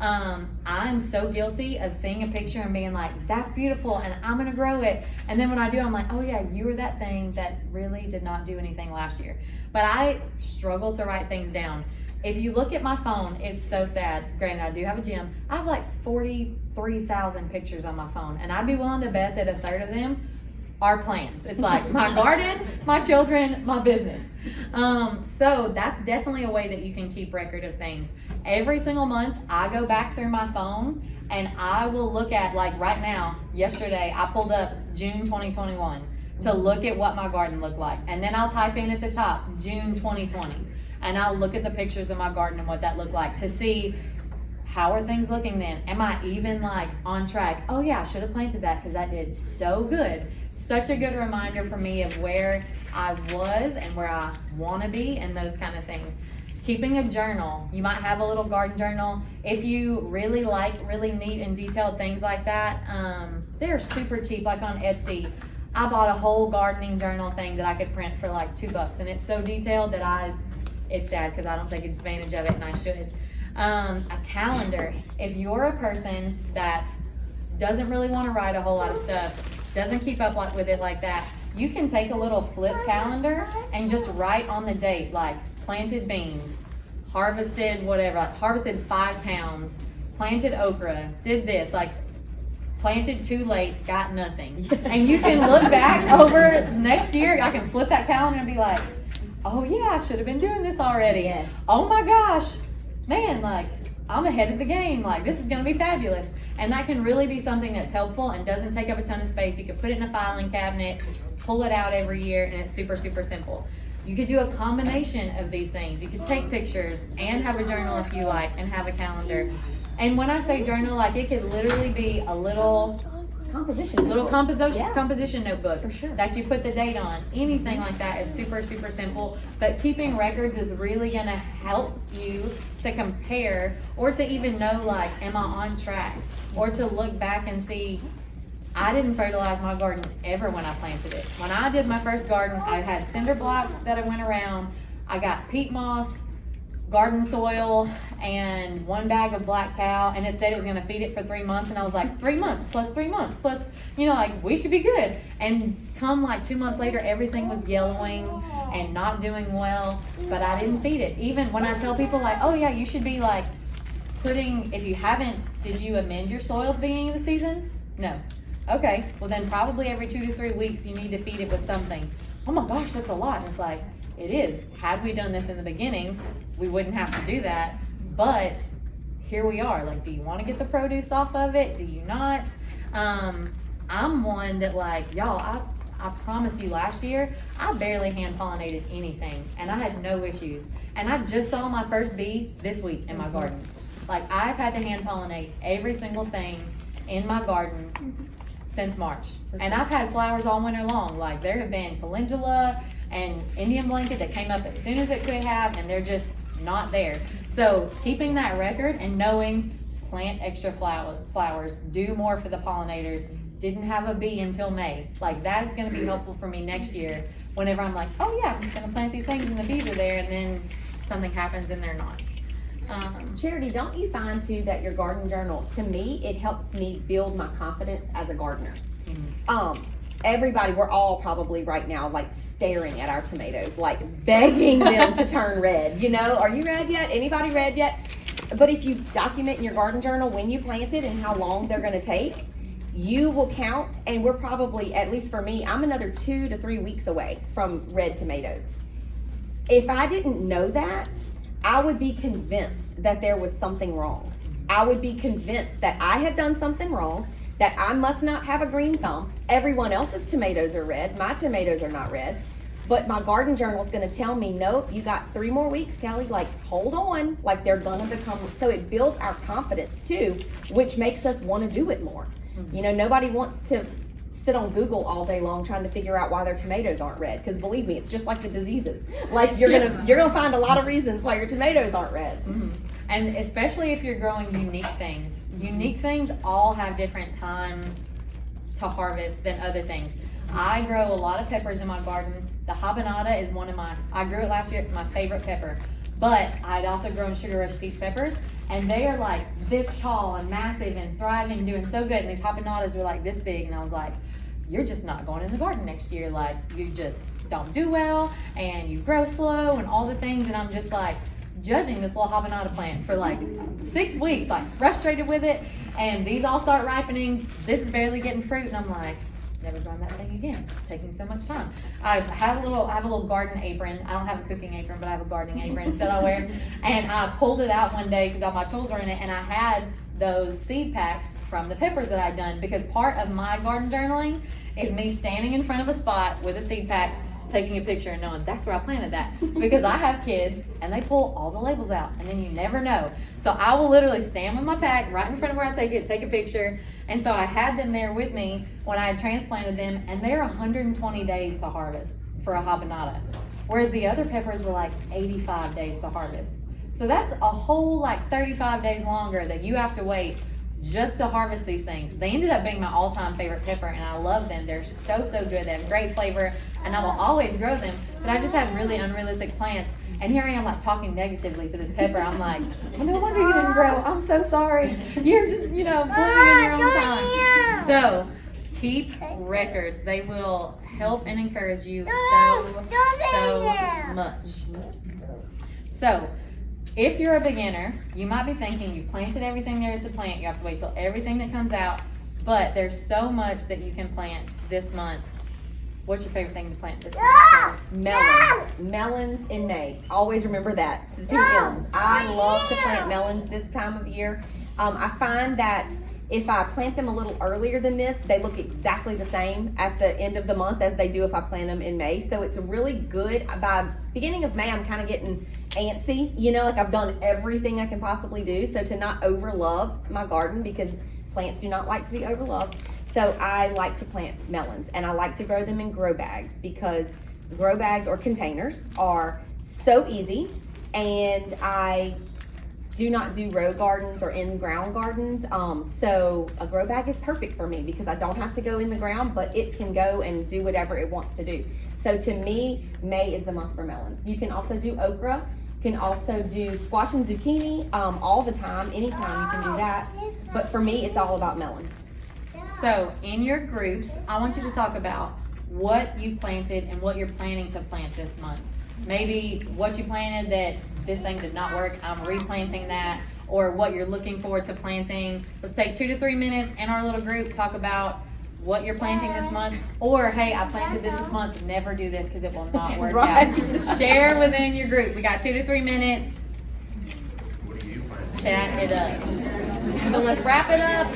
I'm so guilty of seeing a picture and being like, that's beautiful and I'm going to grow it. And then when I do, I'm like, oh yeah, you were that thing that really did not do anything last year. But I struggle to write things down. If you look at my phone, it's so sad. Granted, I do have a gym. I have like 43,000 pictures on my phone, and I'd be willing to bet that a third of them are plants. It's like my garden, my children, my business. So that's definitely a way that you can keep record of things. Every single month, I go back through my phone and I will look at, like right now, yesterday, I pulled up June 2021 to look at what my garden looked like. And then I'll type in at the top, June 2020. And I'll look at the pictures of my garden and what that looked like to see how are things looking then. Am I even like on track? Oh yeah, I should have planted that because that did so good. Such a good reminder for me of where I was and where I want to be and those kind of things. Keeping a journal. You might have a little garden journal. If you really like really neat and detailed things like that, they're super cheap, like on Etsy. I bought a whole gardening journal thing that I could print for like $2, and it's so detailed that it's sad because I don't take advantage of it, and I should. A calendar. If you're a person that doesn't really want to write a whole lot of stuff, doesn't keep up with it like that, you can take a little flip calendar and just write on the date, like planted beans, harvested whatever, like harvested 5 pounds, planted okra, did this, like planted too late, got nothing. Yes. And you can look back over next year, I can flip that calendar and be like, oh yeah, I should have been doing this already. Yes. Oh my gosh, man, like I'm ahead of the game. Like this is gonna be fabulous. And that can really be something that's helpful and doesn't take up a ton of space. You can put it in a filing cabinet, pull it out every year, and it's super, super simple. You could do a combination of these things. You could take pictures and have a journal if you like, and have a calendar. And when I say journal, like it could literally be a little Composition. composition notebook For sure. that you put the date on. Anything like that is super, super simple. But keeping records is really gonna help you to compare or to even know, like, am I on track? Or to look back and see, I didn't fertilize my garden ever when I planted it. When I did my first garden, I had cinder blocks that I went around. I got peat moss, garden soil, and 1 bag of black cow, and it said it was gonna feed it for 3 months, and I was like, 3 months plus 3 months plus, you know, like we should be good. And come like 2 months later, everything was yellowing and not doing well, but I didn't feed it. Even when I tell people like, oh yeah, you should be like putting, if you haven't, did you amend your soil at the beginning of the season? No. Okay, well then probably every 2 to 3 weeks you need to feed it with something. Oh my gosh, that's a lot. And it's like, it is. Had we done this in the beginning, we wouldn't have to do that. But here we are. Like, do you want to get the produce off of it? Do you not? I'm one that, like, y'all, I promise you, last year, I barely hand pollinated anything, and I had no issues. And I just saw my first bee this week in my garden. Like, I've had to hand pollinate every single thing in my garden since March. And I've had flowers all winter long. Like, there have been calendula and Indian blanket that came up as soon as it could have, and they're just not there. So keeping that record and knowing, plant extra flowers, do more for the pollinators, didn't have a bee until May. Like, that is gonna be helpful for me next year whenever I'm like, oh yeah, I'm just gonna plant these things and the bees are there, and then something happens and they're not. Charity, don't you find too that your garden journal, to me, it helps me build my confidence as a gardener? Everybody, we're all probably right now like staring at our tomatoes, like begging them to turn red. You know, are you red yet? Anybody red yet? But if you document in your garden journal when you planted and how long they're gonna take, you will count, and we're probably, at least for me, I'm another 2 to 3 weeks away from red tomatoes. If I didn't know that, I would be convinced that there was something wrong. I would be convinced that I had done something wrong, that I must not have a green thumb. Everyone else's tomatoes are red, my tomatoes are not red. But my garden journal is gonna tell me, nope, you got 3 more weeks, Kellye, like hold on, like they're gonna become, so it builds our confidence too, which makes us wanna do it more. You know, nobody wants to sit on Google all day long trying to figure out why their tomatoes aren't red, because believe me, it's just like the diseases. Like you're gonna find a lot of reasons why your tomatoes aren't red. And especially if you're growing unique things. Unique things all have different time to harvest than other things. I grow a lot of peppers in my garden. The habanada is one of my, I grew it last year, it's my favorite pepper. But I'd also grown sugar rush peach peppers, and they are like this tall and massive and thriving, doing so good. And these habanadas were like this big, and I was like, you're just not going in the garden next year. Like, you just don't do well, and you grow slow, and all the things. And I'm just like, judging this little habanada plant for like 6 weeks, like frustrated with it, and these all start ripening. This is barely getting fruit, and I'm like, never growing that thing again. It's taking so much time. I have a little garden apron. I don't have a cooking apron, but I have a gardening apron that I wear. And I pulled it out one day because all my tools were in it, and I had those seed packs from the peppers that I'd done, because part of my garden journaling is me standing in front of a spot with a seed pack, taking a picture and knowing that's where I planted that. Because I have kids and they pull all the labels out, and then you never know. So I will literally stand with my pack right in front of where I take it, take a picture. And so I had them there with me when I had transplanted them, and they're 120 days to harvest for a habanada. Whereas the other peppers were like 85 days to harvest. So that's a whole like 35 days longer that you have to wait just to harvest these things. They ended up being my all-time favorite pepper, and I love them. They're so good. They have great flavor, and I will always grow them. But I just had really unrealistic plants, and here I am like talking negatively to this pepper. I'm like, well, no wonder you didn't grow. I'm so sorry. You're just, you know, blooming in your own time. So keep records. They will help and encourage you so much. So if you're a beginner, you might be thinking you planted everything there is to plant. You have to wait till everything that comes out, but there's so much that you can plant this month. What's your favorite thing to plant this month? Melons. Melons in May. Always remember that. The two M's. I love to plant melons this time of year. I find that if I plant them a little earlier than this, they look exactly the same at the end of the month as they do if I plant them in May. So it's really good. By beginning of May, I'm kind of getting antsy, you know, like I've done everything I can possibly do. So to not overlove my garden, because plants do not like to be overloved. So I like to plant melons, and I like to grow them in grow bags, because grow bags or containers are so easy, and I do not do row gardens or in-ground gardens. So a grow bag is perfect for me because I don't have to go in the ground, but it can go and do whatever it wants to do. So to me, May is the month for melons. You can also do okra. You can also do squash and zucchini all the time. Anytime you can do that. But for me, it's all about melons. So in your groups, I want you to talk about what you planted and what you're planning to plant this month. Maybe what you planted that this thing did not work, I'm replanting that, or what you're looking forward to planting. Let's take 2 to 3 minutes in our little group, talk about what you're planting this month, or hey, I planted this month, never do this because it will not work out. Share within your group. We got 2 to 3 minutes. What are you planting? Chat it up. So let's wrap it up.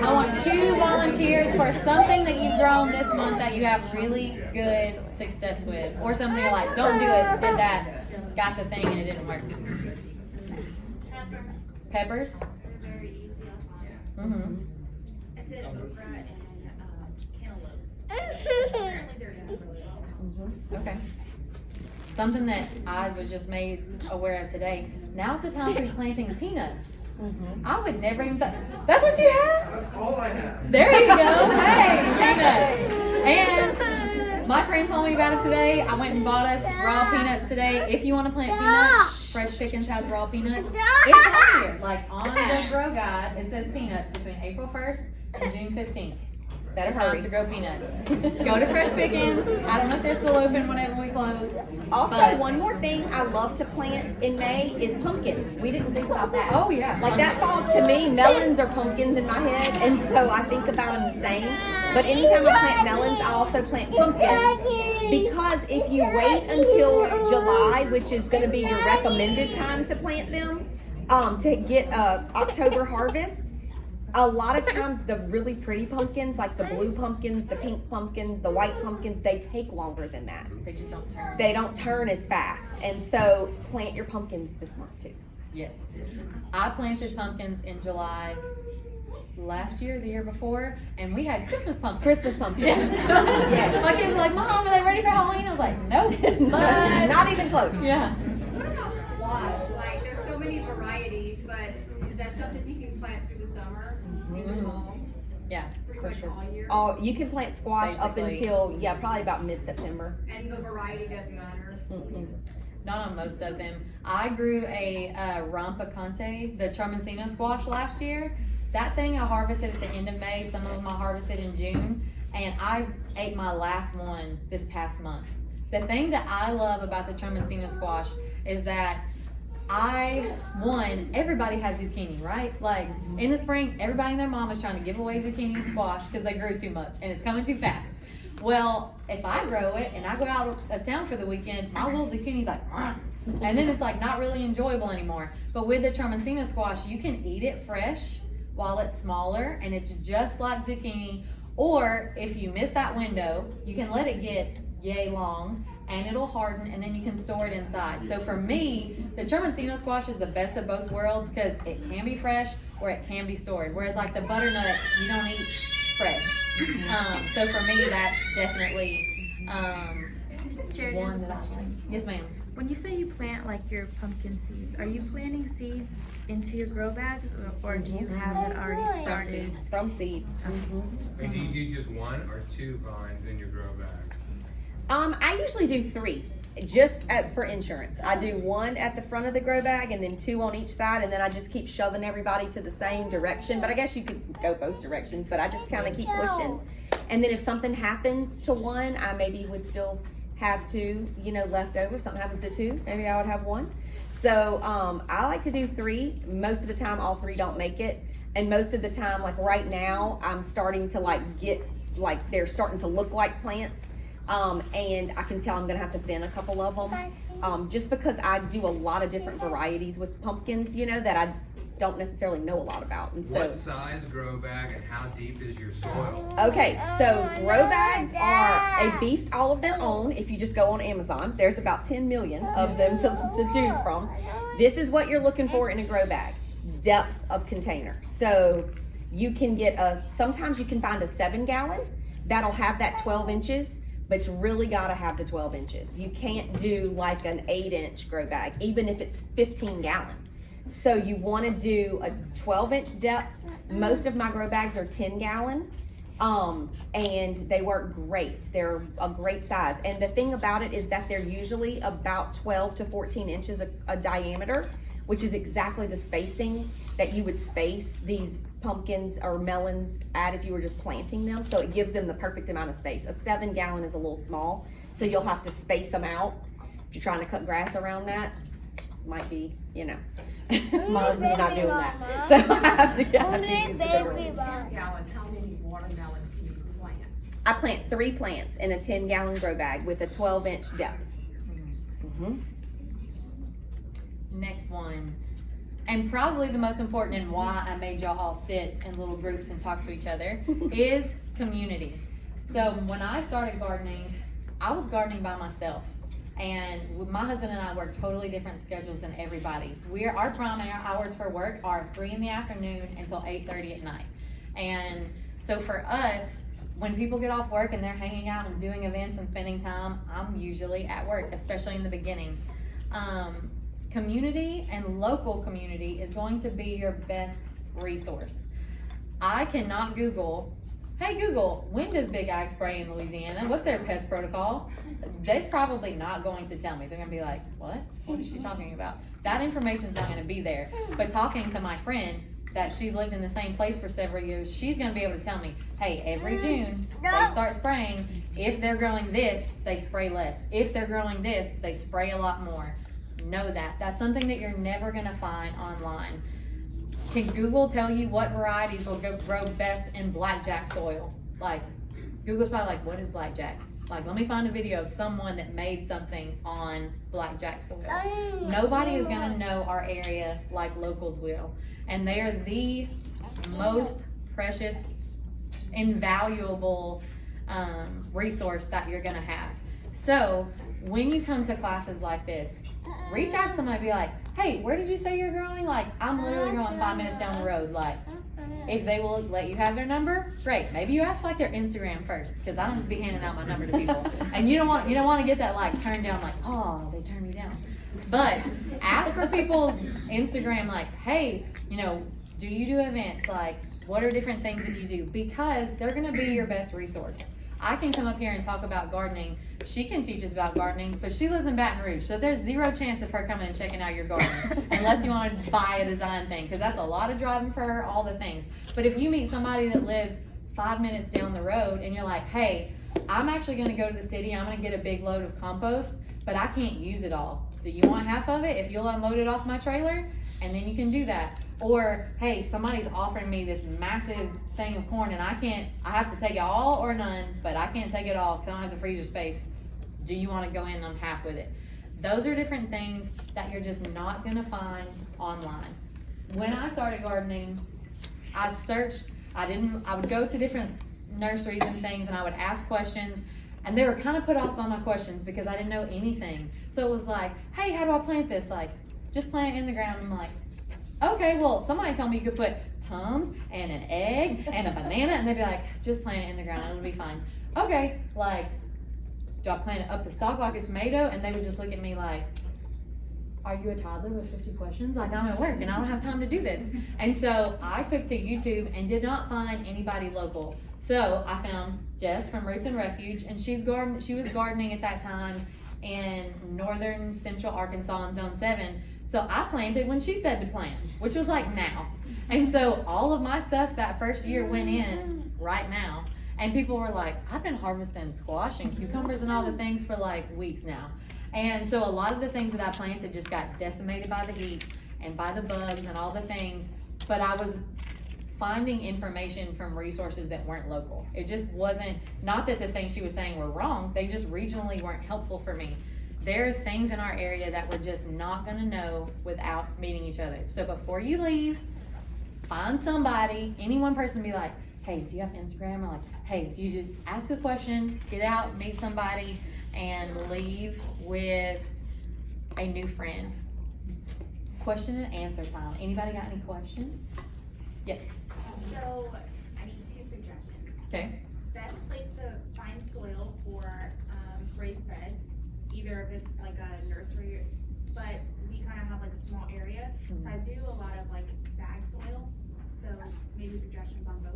I want 2 volunteers for something that you've grown this month that you have really good success with, or something you're like, don't do it, did that, got the thing and it didn't work. Peppers? They're very easy on Mm-hmm. I did okra and cantaloupe. Apparently they're doing really well. Okay. Something that I was just made aware of today. Now's the time to be planting peanuts. I would never even thought. That's what you have? That's all I have. There you go. Hey, peanuts. And my friend told me about it today. I went and bought us raw peanuts today. If you want to plant peanuts, Fresh Pickens has raw peanuts. It's on here. Like on the grow guide, it says peanuts between April 1st and June 15th. Better Time hurry. to grow peanuts. Go to Fresh Pickens. I don't know if they're still open whenever we close. Also, but- one more thing I love to plant in May is pumpkins. We didn't think about that. Oh yeah. Like that falls to me, melons are pumpkins in my head, and so I think about them the same. But anytime I plant melons, I also plant pumpkins, because if you wait until July, which is going to be your recommended time to plant them, to get a October harvest, a lot of times the really pretty pumpkins, like the blue pumpkins, the pink pumpkins, the white pumpkins, they take longer than that. They just don't turn. They don't turn as fast, and so plant your pumpkins this month too. Yes. I planted pumpkins in July last year, the year before, and we had Christmas pumpkins. Christmas pumpkins. Yes. Yes. My kids were like, Mom, are they ready for Halloween? I was like, nope. But Not even close. yeah. What about squash? Like, there's so many varieties, but is that something you can plant through the summer? In the fall? Yeah. Pretty For much sure. all year? Oh, you can plant squash up Basically. until, probably about mid-September. And the variety doesn't matter? Not on most of them. I grew a Rompicante, the Tramontino squash last year. That thing I harvested at the end of May. Some of them I harvested in June. And I ate my last one this past month. The thing that I love about the Tramontino squash is that everybody has zucchini, right? Like in the spring, everybody and their mom is trying to give away zucchini and squash because they grew too much and it's coming too fast. Well, if I grow it and I go out of town for the weekend, my little zucchini's like, and then it's like not really enjoyable anymore. But with the Tramontino squash, you can eat it fresh while it's smaller and it's just like zucchini. Or if you miss that window, you can let it get yay long and it'll harden and then you can store it inside. So for me, the Tramontino squash is the best of both worlds because it can be fresh or it can be stored. Whereas like the butternut, you don't eat fresh. So for me, that's definitely one that I like. Yes, ma'am. When you say you plant like your pumpkin seeds, are you planting seeds into your grow bag, or do you have it already started? From seed. And do you do just 1 or 2 vines in your grow bag? I usually do 3, just as for insurance. I do 1 at the front of the grow bag and then 2 on each side, and then I just keep shoving everybody to the same direction. But I guess you could go both directions, but I just kind of keep pushing. And then if something happens to 1, I maybe would still have 2, left over. If something happens to 2, maybe I would have 1. So, I like to do 3. Most of the time, all 3 don't make it. And most of the time, like right now, I'm starting to they're starting to look like plants. And I can tell I'm gonna have to thin a couple of them. Just because I do a lot of different varieties with pumpkins, that I don't necessarily know a lot about. And so, What size grow bag and how deep is your soil? okay, so grow bags are a beast all of their own. If you just go on Amazon, there's about 10 million of them to choose from. This is what you're looking for in a grow bag: depth of container. So you can get sometimes you can find a 7-gallon that'll have that 12 inches, but it's really gotta have the 12 inches. You can't do like an 8-inch grow bag, even if it's 15-gallon. So you wanna do a 12-inch depth. Most of my grow bags are 10-gallon. And they work great. They're a great size. And the thing about it is that they're usually about 12 to 14 inches a diameter, which is exactly the spacing that you would space these pumpkins or melons at if you were just planting them. So it gives them the perfect amount of space. A 7-gallon is a little small, so you'll have to space them out. If you're trying to cut grass around that, might be, my husband's not doing that. So I have to use the bigger ones. 10-gallon, how many watermelon can you plant? I plant 3 plants in a 10-gallon grow bag with a 12-inch depth. Next one, and probably the most important and why I made y'all all sit in little groups and talk to each other, is community. So when I started gardening, I was gardening by myself. And my husband and I work totally different schedules than everybody. Our prime hours for work are 3 in the afternoon until 8:30 at night. And so for us, when people get off work and they're hanging out and doing events and spending time, I'm usually at work, especially in the beginning. Community and local community is going to be your best resource. I cannot Google, hey Google, when does Big Ag spray in Louisiana? What's their pest protocol? That's probably not going to tell me. They're gonna be like, what? What is she talking about? That information is not gonna be there. But talking to my friend that she's lived in the same place for several years, she's gonna be able to tell me, hey, every June they start spraying. If they're growing this, they spray less. If they're growing this, they spray a lot more. Know that. That's something that you're never gonna find online. Can Google tell you what varieties will grow best in blackjack soil? Like, Google's probably like, what is blackjack? Like, let me find a video of someone that made something on blackjack soil. Nobody is gonna know our area like locals will. And they are the most precious, invaluable resource that you're gonna have. So, when you come to classes like this, reach out to somebody and be like, hey, where did you say you're growing? Like, I'm literally growing 5 minutes down the road. Like, if they will let you have their number, great. Maybe you ask for like their Instagram first, because I don't just be handing out my number to people. And you don't want to get that like turned down, like, oh, they turned me down. But ask for people's Instagram, like, hey, do you do events? Like, what are different things that you do? Because they're gonna be your best resource. I can come up here and talk about gardening. She can teach us about gardening, but she lives in Baton Rouge, so there's 0 chance of her coming and checking out your garden unless you want to buy a design thing, because that's a lot of driving for her, all the things. But if you meet somebody that lives 5 minutes down the road and you're like, hey, I'm actually going to go to the city, I'm going to get a big load of compost, but I can't use it all. Do you want half of it if you'll unload it off my trailer? And then you can do that. Or, hey, somebody's offering me this massive thing of corn and I have to take it all or none, but I can't take it all because I don't have the freezer space. Do you want to go in on half with it? Those are different things that you're just not going to find online. When I started gardening, I would go to different nurseries and things and I would ask questions, and they were kind of put off by my questions because I didn't know anything. So it was like, hey, how do I plant this? Like, just plant it in the ground. I'm like, okay, well, somebody told me you could put Tums and an egg and a banana, and they'd be like, just plant it in the ground, it'll be fine. Okay, like, do I plant it up the stalk like a tomato? And they would just look at me like, are you a toddler with 50 questions? Like, I'm at work and I don't have time to do this. And so I took to YouTube and did not find anybody local. So I found Jess from Roots and Refuge, and she was gardening at that time in northern central Arkansas in Zone 7. So I planted when she said to plant, which was like now. And so all of my stuff that first year went in right now. And people were like, I've been harvesting squash and cucumbers and all the things for like weeks now. And so a lot of the things that I planted just got decimated by the heat and by the bugs and all the things, but I was finding information from resources that weren't local. It just wasn't, not that the things she was saying were wrong, they just regionally weren't helpful for me. There are things in our area that we're just not gonna know without meeting each other. So before you leave, find somebody, any one person, be like, hey, do you have Instagram? Or like, hey, do you just ask a question, get out, meet somebody, and leave with a new friend. Question and answer time. Anybody got any questions? Yes. So, I need 2 suggestions. Okay. Best place to find soil for raised beds, either if it's like a nursery, but we kind of have like a small area. So I do a lot of like bag soil, so maybe suggestions on both.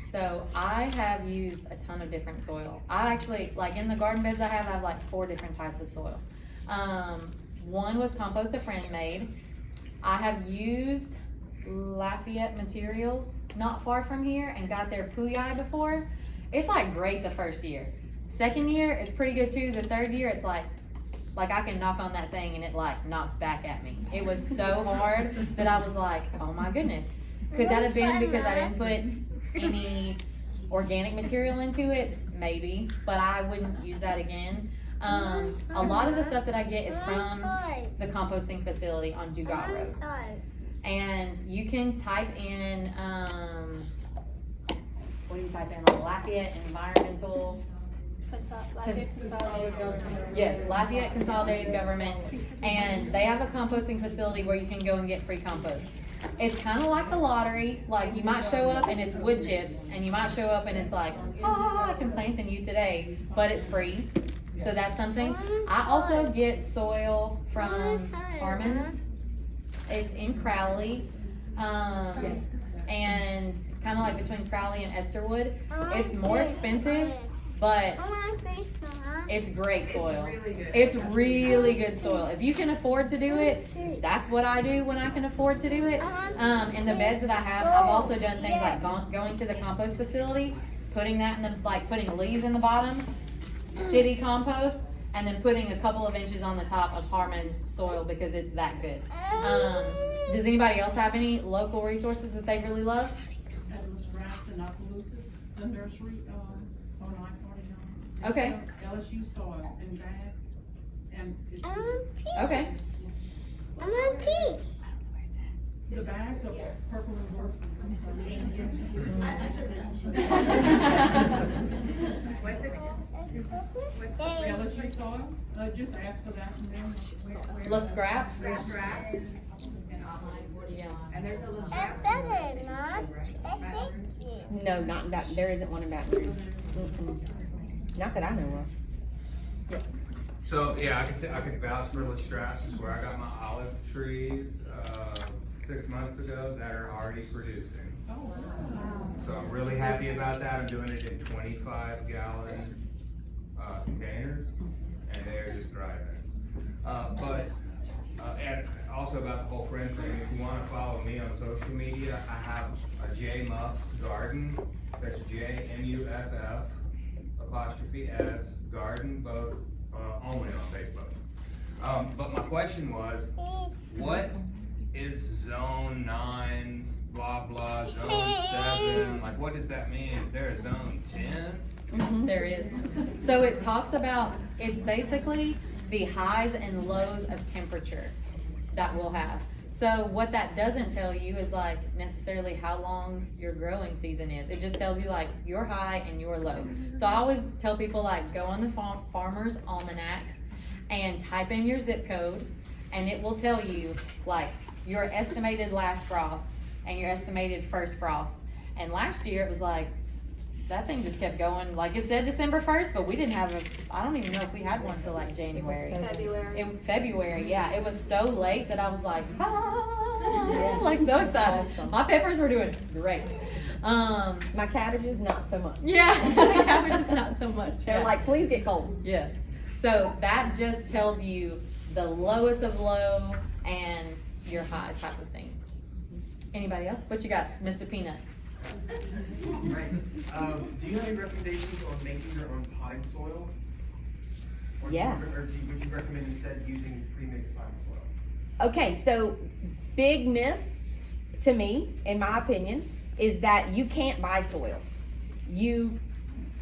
So I have used a ton of different soil. I actually, like in the garden beds I have like 4 different types of soil. One was Compost a friend made. I have used Lafayette materials not far from here and got their Pouilly before. It's like great the first year. Second year, it's pretty good too. The third year, it's like I can knock on that thing and it like knocks back at me. It was so hard that I was like, oh my goodness. Could that have been because I didn't put any organic material into it? Maybe, but I wouldn't use that again. A lot of the stuff that I get is from the composting facility on Dugat Road. And you can type in, what do you type in? Like Lafayette Environmental. Yes, Lafayette Consolidated Government. And they have a composting facility where you can go and get free compost. It's kind of like the lottery. Like you might show up and it's wood chips, and you might show up and it's like, oh, I can plant in you today, but it's free. So that's something. I also get soil from Harmon's. It's in Crowley, and kind of like between Crowley and Esterwood. It's more expensive, but it's great soil. It's really good soil. If you can afford to do it, that's what I do when I can afford to do it. In the beds that I have, I've also done things like going to the compost facility, putting that in the, like putting leaves in the bottom, city compost, and then putting a couple of inches on the top of Harmon's soil because it's that good. Does anybody else have any local resources that they really love? Atlas Scraps and Opelousas, the nursery, on I-49. Okay. LSU soil in bags, and it's, Okay. the bags are purple and blue. What's it called? LSU soil, just ask for that from them. La Scraps? Scraps. Yeah. And there's a little scraps. No, not in Baton, there isn't one in Baton Rouge. Not that I know of. Yes. So, yeah, I could vouch for Lestrasse, is where I got my olive trees, 6 months ago that are already producing. Oh, wow. So I'm really happy about that. I'm doing it in 25-gallon containers, and they're just thriving. And also about the whole friend thing, if you want to follow me on social media, I have a J Muffs Garden. That's JMUFF 'S Garden, both only on Facebook. But my question was, what is zone 9, blah blah, zone 7? Like, what does that mean? Is there a zone 10? There is. So it talks about, it's basically the highs and lows of temperature that we'll have. So what that doesn't tell you is like necessarily how long your growing season is. It just tells you like your high and your low. So I always tell people like go on the Farmer's Almanac and type in your zip code, and it will tell you like your estimated last frost and your estimated first frost. And last year it was like, that thing just kept going. Like it said December 1st, but we didn't have I don't even know if we had one till like January. February, yeah. It was so late that I was like, like so excited. Awesome. My peppers were doing great. My cabbages, not so much. Yeah, the cabbages not so much. They're Yeah. like, please get cold. Yes. So that just tells you the lowest of low and your high type of thing. Anybody else? What you got, Mr. Peanut? Right. Do you have any recommendations on making your own potting soil? Or Yeah. would you recommend instead using pre-mixed fine soil? Okay, so big myth to me, in my opinion, is that you can't buy soil.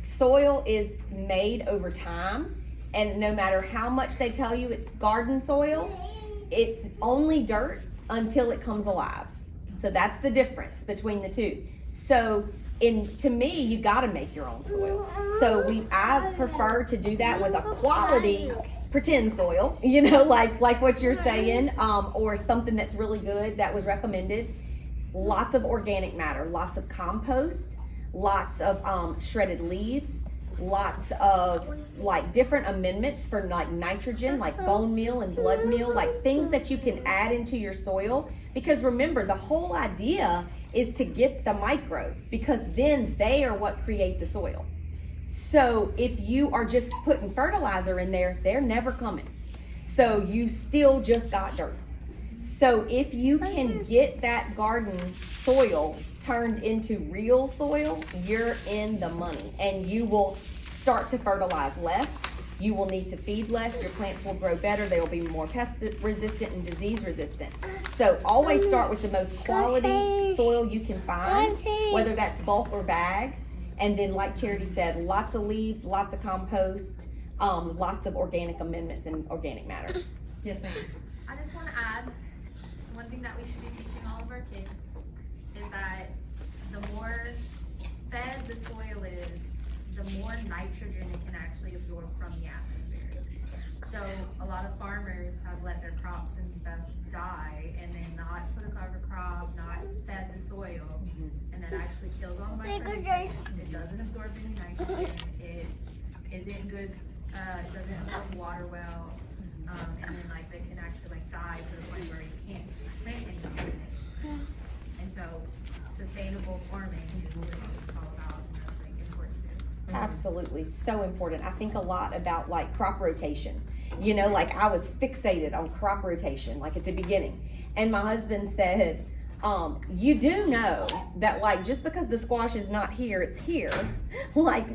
Soil is made over time, and no matter how much they tell you it's garden soil, it's only dirt until it comes alive. So that's the difference between the two. So to me, you gotta make your own soil. So I prefer to do that with a quality pretend soil, like what you're saying, or something that's really good that was recommended. Lots of organic matter, lots of compost, lots of shredded leaves, lots of like different amendments for like nitrogen, like bone meal and blood meal, like things that you can add into your soil. Because remember, the whole idea is to get the microbes, because then they are what create the soil. So if you are just putting fertilizer in there, they're never coming. So you still just got dirt. So if you can get that garden soil turned into real soil, you're in the money, and you will start to fertilize less. You will need to feed less. Your plants will grow better. They will be more pest resistant and disease resistant. So always start with the most quality soil you can find, whether that's bulk or bag. And then, like Charity said, lots of leaves, lots of compost, lots of organic amendments and organic matter. Yes, ma'am. I just want to add, one thing that we should be teaching all of our kids is that the more fed the soil is, the more nitrogen it can actually absorb from the atmosphere. So a lot of farmers have let their crops and stuff die, and then not put a cover crop, not fed the soil, and that actually kills all the micronutrients. It doesn't absorb any nitrogen. It isn't good. It doesn't absorb water well, and then like they can actually like die to the point where you can't plant anything. And so sustainable farming is what it's all about, and that's like important too. Absolutely, so important. I think a lot about like crop rotation. Like I was fixated on crop rotation, like at the beginning. And my husband said, you do know that like just because the squash is not here, it's here. Like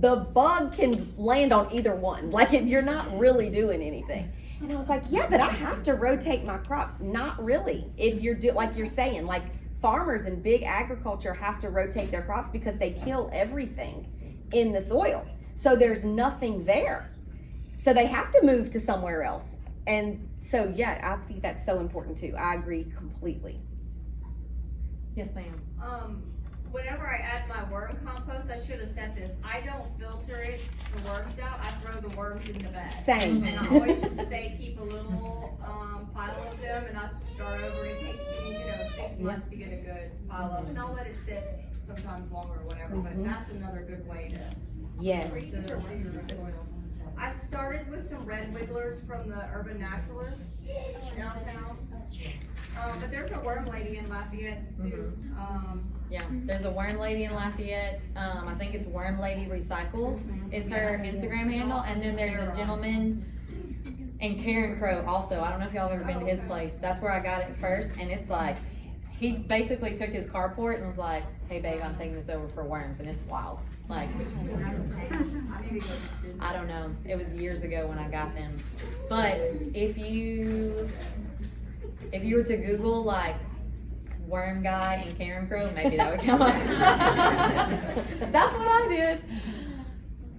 the bug can land on either one. Like you're not really doing anything. And I was like, yeah, but I have to rotate my crops. Not really. If you're like you're saying, like farmers in big agriculture have to rotate their crops because they kill everything in the soil. So there's nothing there. So they have to move to somewhere else. And so, yeah, I think that's so important too. I agree completely. Yes, ma'am. Whenever I add my worm compost, I should have said this. I don't filter it, the worms out. I throw the worms in the bed. Same. And I always just say keep a little pile of them, and I start over. It takes me, 6 months to get a good pile of, and I'll let it sit sometimes longer or whatever. But that's another good way to Yes. research your soil. I started with some red wigglers from the Urban Naturalists downtown. But there's a worm lady in Lafayette too. Yeah, there's a worm lady in Lafayette. I think it's Worm Lady Recycles is her Instagram handle. And then there's a gentleman in Karen Crow also. I don't know if y'all have ever been to his place. That's where I got it first. And it's like, he basically took his carport and was like, hey babe, I'm taking this over for worms. And it's wild. Like, I don't know. It was years ago when I got them. But if you were to Google like worm guy in Karen Crow, maybe that would come up. That's what I did.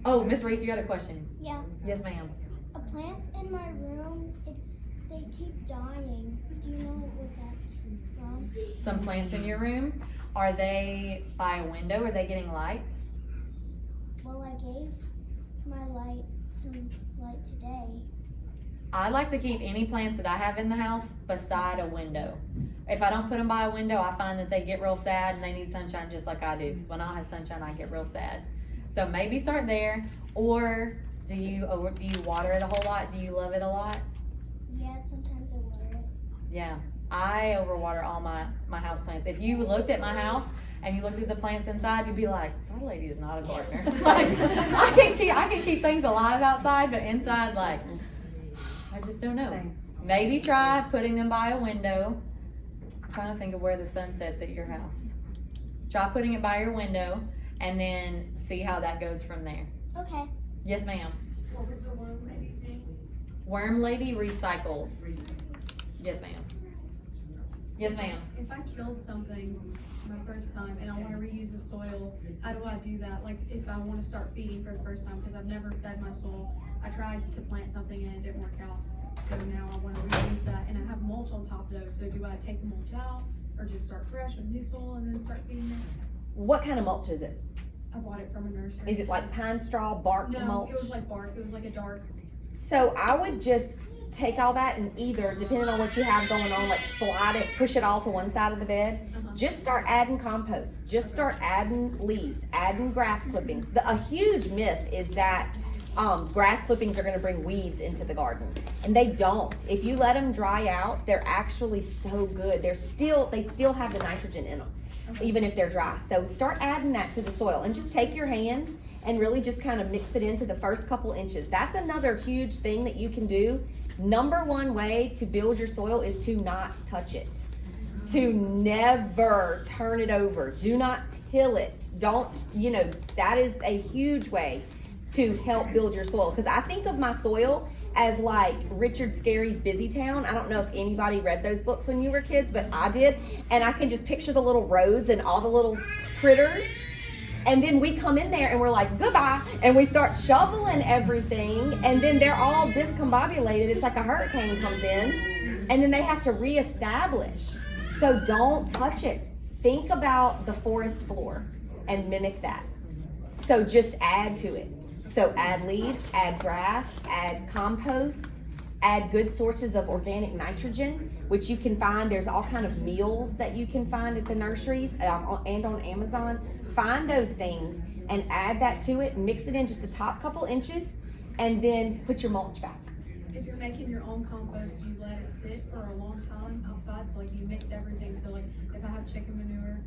Oh, Miss Reese, you had a question? Yeah. Yes, ma'am. A plant in my room, they keep dying. Do you know what that's from? Some plants in your room, are they by a window? Are they getting light? Well, I gave my light some light today. I like to keep any plants that I have in the house beside a window. If I don't put them by a window, I find that they get real sad and they need sunshine just like I do. Because when I have sunshine, I get real sad. So maybe start there. Or do you water it a whole lot? Do you love it a lot? Yeah, sometimes I water it. Yeah, I overwater all my house plants. If you looked at my house and you looked at the plants inside, you'd be like, that lady is not a gardener. Like, I can keep things alive outside, but inside, like, I just don't know. Maybe try putting them by a window. I'm trying to think of where the sun sets at your house. Try putting it by your window and then see how that goes from there. Okay. Yes, ma'am. What was the one lady's name? Worm Lady Recycles. Yes, ma'am. Yes, ma'am. If I killed something my first time and I want to reuse the soil, how do I do that? Like if I want to start feeding for the first time, because I've never fed my soil. I tried to plant something and it didn't work out. So now I want to reuse that, and I have mulch on top of those. So do I take the mulch out or just start fresh with new soil and then start feeding it? What kind of mulch is it? I bought it from a nursery. Is it like pine straw, bark No, mulch? it was like bark. It was like a dark. So I would just take all that and either, depending on what you have going on, like slide it, push it all to one side of the bed. Just start adding compost. Just start adding leaves, adding grass clippings. A huge myth is that grass clippings are going to bring weeds into the garden, and they don't. If you let them dry out, they're actually so good. They still have the nitrogen in them, even if they're dry. So start adding that to the soil, and just take your hands and really just kind of mix it into the first couple inches. That's another huge thing that you can do. Number one way to build your soil is to not touch it. To never turn it over. Do not till it. Don't, that is a huge way to help build your soil. Because I think of my soil as like Richard Scarry's Busy Town. I don't know if anybody read those books when you were kids, but I did. And I can just picture the little roads and all the little critters. And then we come in there and we're like, goodbye. And we start shoveling everything. And then they're all discombobulated. It's like a hurricane comes in. And then they have to reestablish. So don't touch it. Think about the forest floor and mimic that. So just add to it. So add leaves, add grass, add compost, add good sources of organic nitrogen, which you can find. There's all kind of meals that you can find at the nurseries and on Amazon. Find those things and add that to it. Mix it in just the top couple inches, and then put your mulch back. If you're making your own compost, you let it sit for a long time outside. So like you mix everything. So like if I have chicken manure,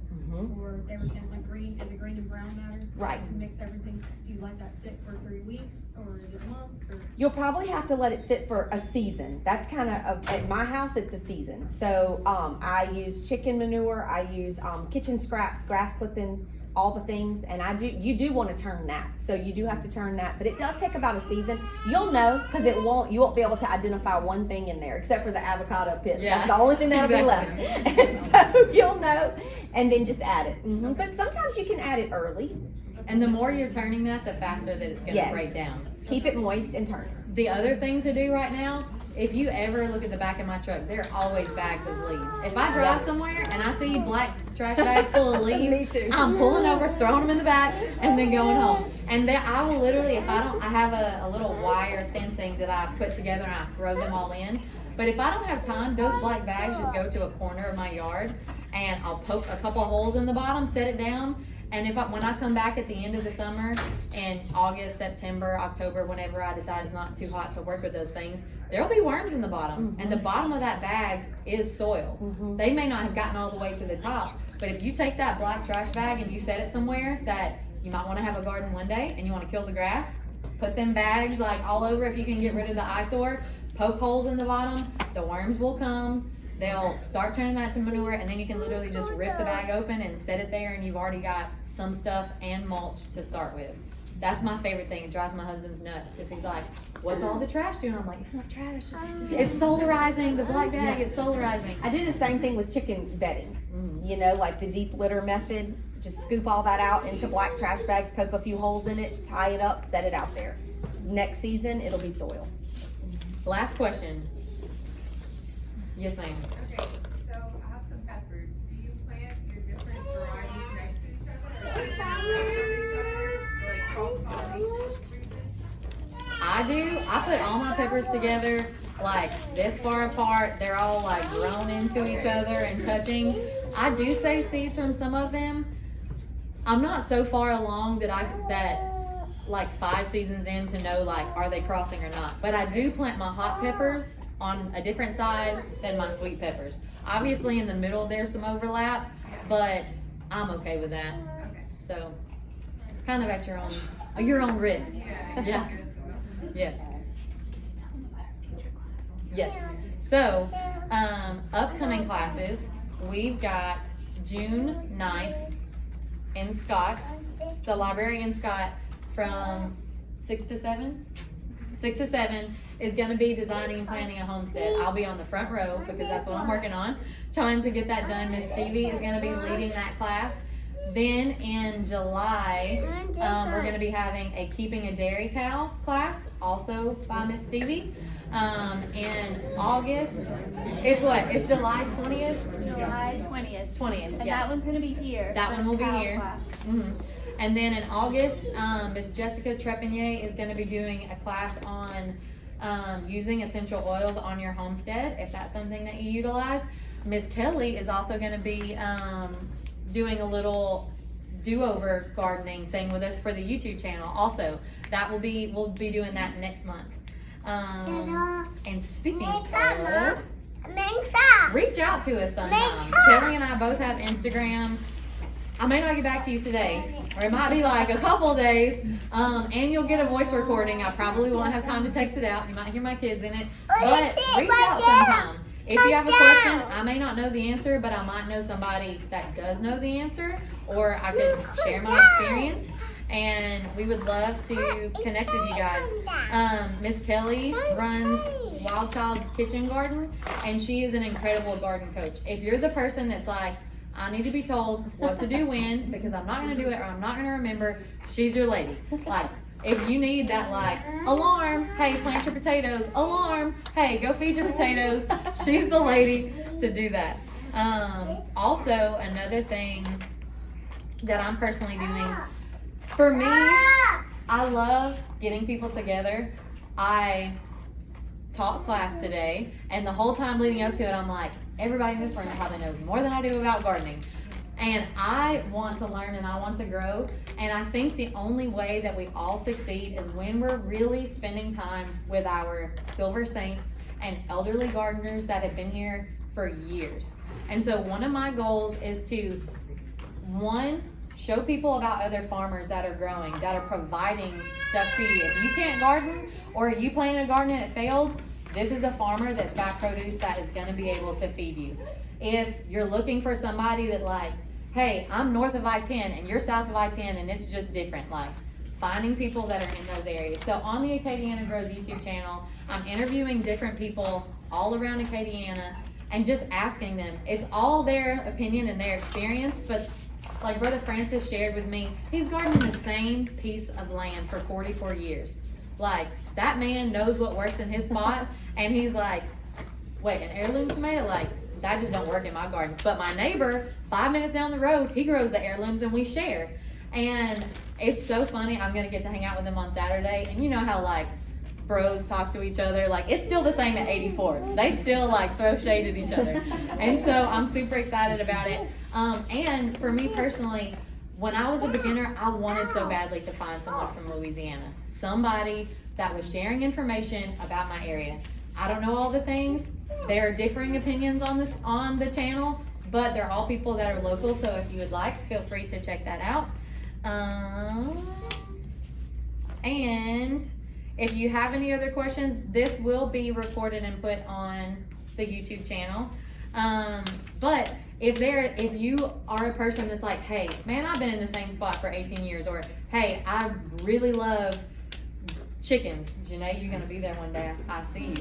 or they were saying like green and brown matter. Right. You mix everything. Do you let that sit for 3 weeks, or is it months? Or You'll probably have to let it sit for a season. That's kind of, at my house, it's a season. So I use chicken manure, I use kitchen scraps, grass clippings, all the things, and you do want to turn that. So you do have to turn that, but it does take about a season. You'll know, because you won't be able to identify one thing in there except for the avocado pits. Yeah, that's the only thing that'll be left. And so you'll know, and then just add it. But sometimes you can add it early. And the more you're turning that, the faster that it's going to break down. Keep it moist and turn it. The other thing to do right now, if you ever look at the back of my truck, there are always bags of leaves. If I drive somewhere and I see black trash bags full of leaves, Me too. I'm pulling over, throwing them in the back, and then going home. And then I will literally, I have a little wire fencing that I put together and I throw them all in. But if I don't have time, those black bags just go to a corner of my yard, and I'll poke a couple of holes in the bottom, set it down. And when I come back at the end of the summer, in August, September, October, whenever I decide it's not too hot to work with those things, there'll be worms in the bottom. And the bottom of that bag is soil. They may not have gotten all the way to the top, but if you take that black trash bag and you set it somewhere that you might want to have a garden one day and you want to kill the grass, put them bags like all over if you can get rid of the eyesore, poke holes in the bottom, the worms will come. They'll start turning that to manure, and then you can literally just rip the bag open and set it there, and you've already got some stuff and mulch to start with. That's my favorite thing. It drives my husband's nuts because he's like, what's all the trash doing? I'm like, it's not trash. It's solarizing. The black bag, it's solarizing. I do the same thing with chicken bedding. Like the deep litter method. Just scoop all that out into black trash bags, poke a few holes in it, tie it up, set it out there. Next season, it'll be soil. Last question. Yes, ma'am. Okay, so I have some peppers. Do you plant your different varieties next to each other? Or do you plant each other, like cross-pollination reasons? I do. I put all my peppers together like this far apart. They're all like grown into each other and touching. I do save seeds from some of them. I'm not so far along that like 5 seasons in to know like are they crossing or not. But I do plant my hot peppers on a different side than my sweet peppers. Obviously in the middle there's some overlap, but I'm okay with that. So kind of at your own risk. Yeah. Yes. Yes. So upcoming classes, we've got June 9th in Scott, the library in Scott, from 6 to 7. 6 to 7 is gonna be designing and planning a homestead. I'll be on the front row because that's what I'm working on, trying to get that done. Miss Stevie is gonna be leading that class. Then in July, we're gonna be having a keeping a dairy cow class, also by Miss Stevie. In August, it's what? It's July 20th? July 20th. 20th, And yeah. that one's gonna be here. That for one will be cow here. class. And then in August, Miss Jessica Trepanier is gonna be doing a class on using essential oils on your homestead, if that's something that you utilize. Miss Kellye is also gonna be doing a little do-over gardening thing with us for the YouTube channel. Also, we'll be doing that next month. And speaking of, reach out to us sometime. Kellye and I both have Instagram. I may not get back to you today, or it might be like a couple days, and you'll get a voice recording. I probably won't have time to text it out. You might hear my kids in it, but reach out sometime. If you have a question, I may not know the answer, but I might know somebody that does know the answer, or I could share my experience, and we would love to connect with you guys. Miss Kellye runs Wild Child Kitchen Garden, and she is an incredible garden coach. If you're the person that's like, I need to be told what to do when, because I'm not going to do it or I'm not going to remember, she's your lady. Like, if you need that, like, alarm, hey, plant your potatoes, alarm, hey, go feed your potatoes, she's the lady to do that. Also, another thing that I'm personally doing, for me, I love getting people together. I taught class today, and the whole time leading up to it, I'm like, everybody in this room probably knows more than I do about gardening. And I want to learn and I want to grow. And I think the only way that we all succeed is when we're really spending time with our silver saints and elderly gardeners that have been here for years. And so one of my goals is to, one, show people about other farmers that are growing, that are providing stuff to you. If you can't garden, or you planted a garden and it failed, this is a farmer that's got produce that is going to be able to feed you. If you're looking for somebody that, like, hey, I'm north of I-10 and you're south of I-10 and it's just different, like, finding people that are in those areas. So on the Acadiana Grows YouTube channel, I'm interviewing different people all around Acadiana and just asking them. It's all their opinion and their experience, but like Brother Francis shared with me, he's gardened the same piece of land for 44 years. Like, that man knows what works in his spot, and he's like, wait, an heirloom tomato? Like, that just don't work in my garden. But my neighbor, 5 minutes down the road, he grows the heirlooms and we share. And it's so funny. I'm going to get to hang out with them on Saturday. And you know how, like, bros talk to each other? Like, it's still the same at 84. They still, like, throw shade at each other. And so I'm super excited about it. And for me personally, when I was a beginner, I wanted so badly to find someone from Louisiana. Somebody that was sharing information about my area. I don't know all the things. There are differing opinions on the channel, but they're all people that are local, so if you would like, feel free to check that out. And if you have any other questions, this will be recorded and put on the YouTube channel. But if you are a person that's like, hey, man, I've been in the same spot for 18 years, or hey, I really love chickens. Janae, you're gonna be there one day. I see you.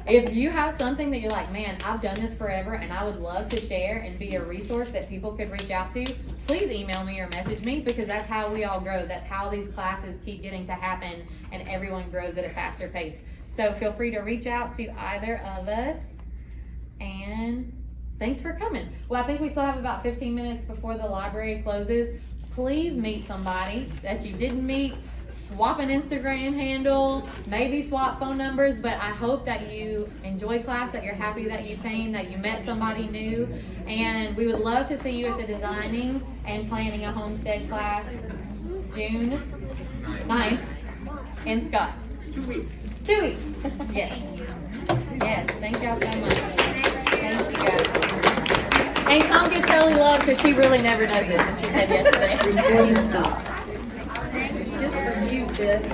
If you have something that you're like, man, I've done this forever and I would love to share and be a resource that people could reach out to, please email me or message me, because that's how we all grow. That's how these classes keep getting to happen and everyone grows at a faster pace. So feel free to reach out to either of us, and thanks for coming. Well, I think we still have about 15 minutes before the library closes. Please meet somebody that you didn't meet. Swap an Instagram handle, maybe swap phone numbers, but I hope that you enjoyed class, that you're happy that you came, that you met somebody new, and we would love to see you at the Designing and Planning a Homestead class June 9th in Scott. 2 weeks. 2 weeks. Yes. Yes. Thank y'all so much. Thank you guys. And come get Kellye love, because she really never knows this, and she said yesterday. Just for you, sis.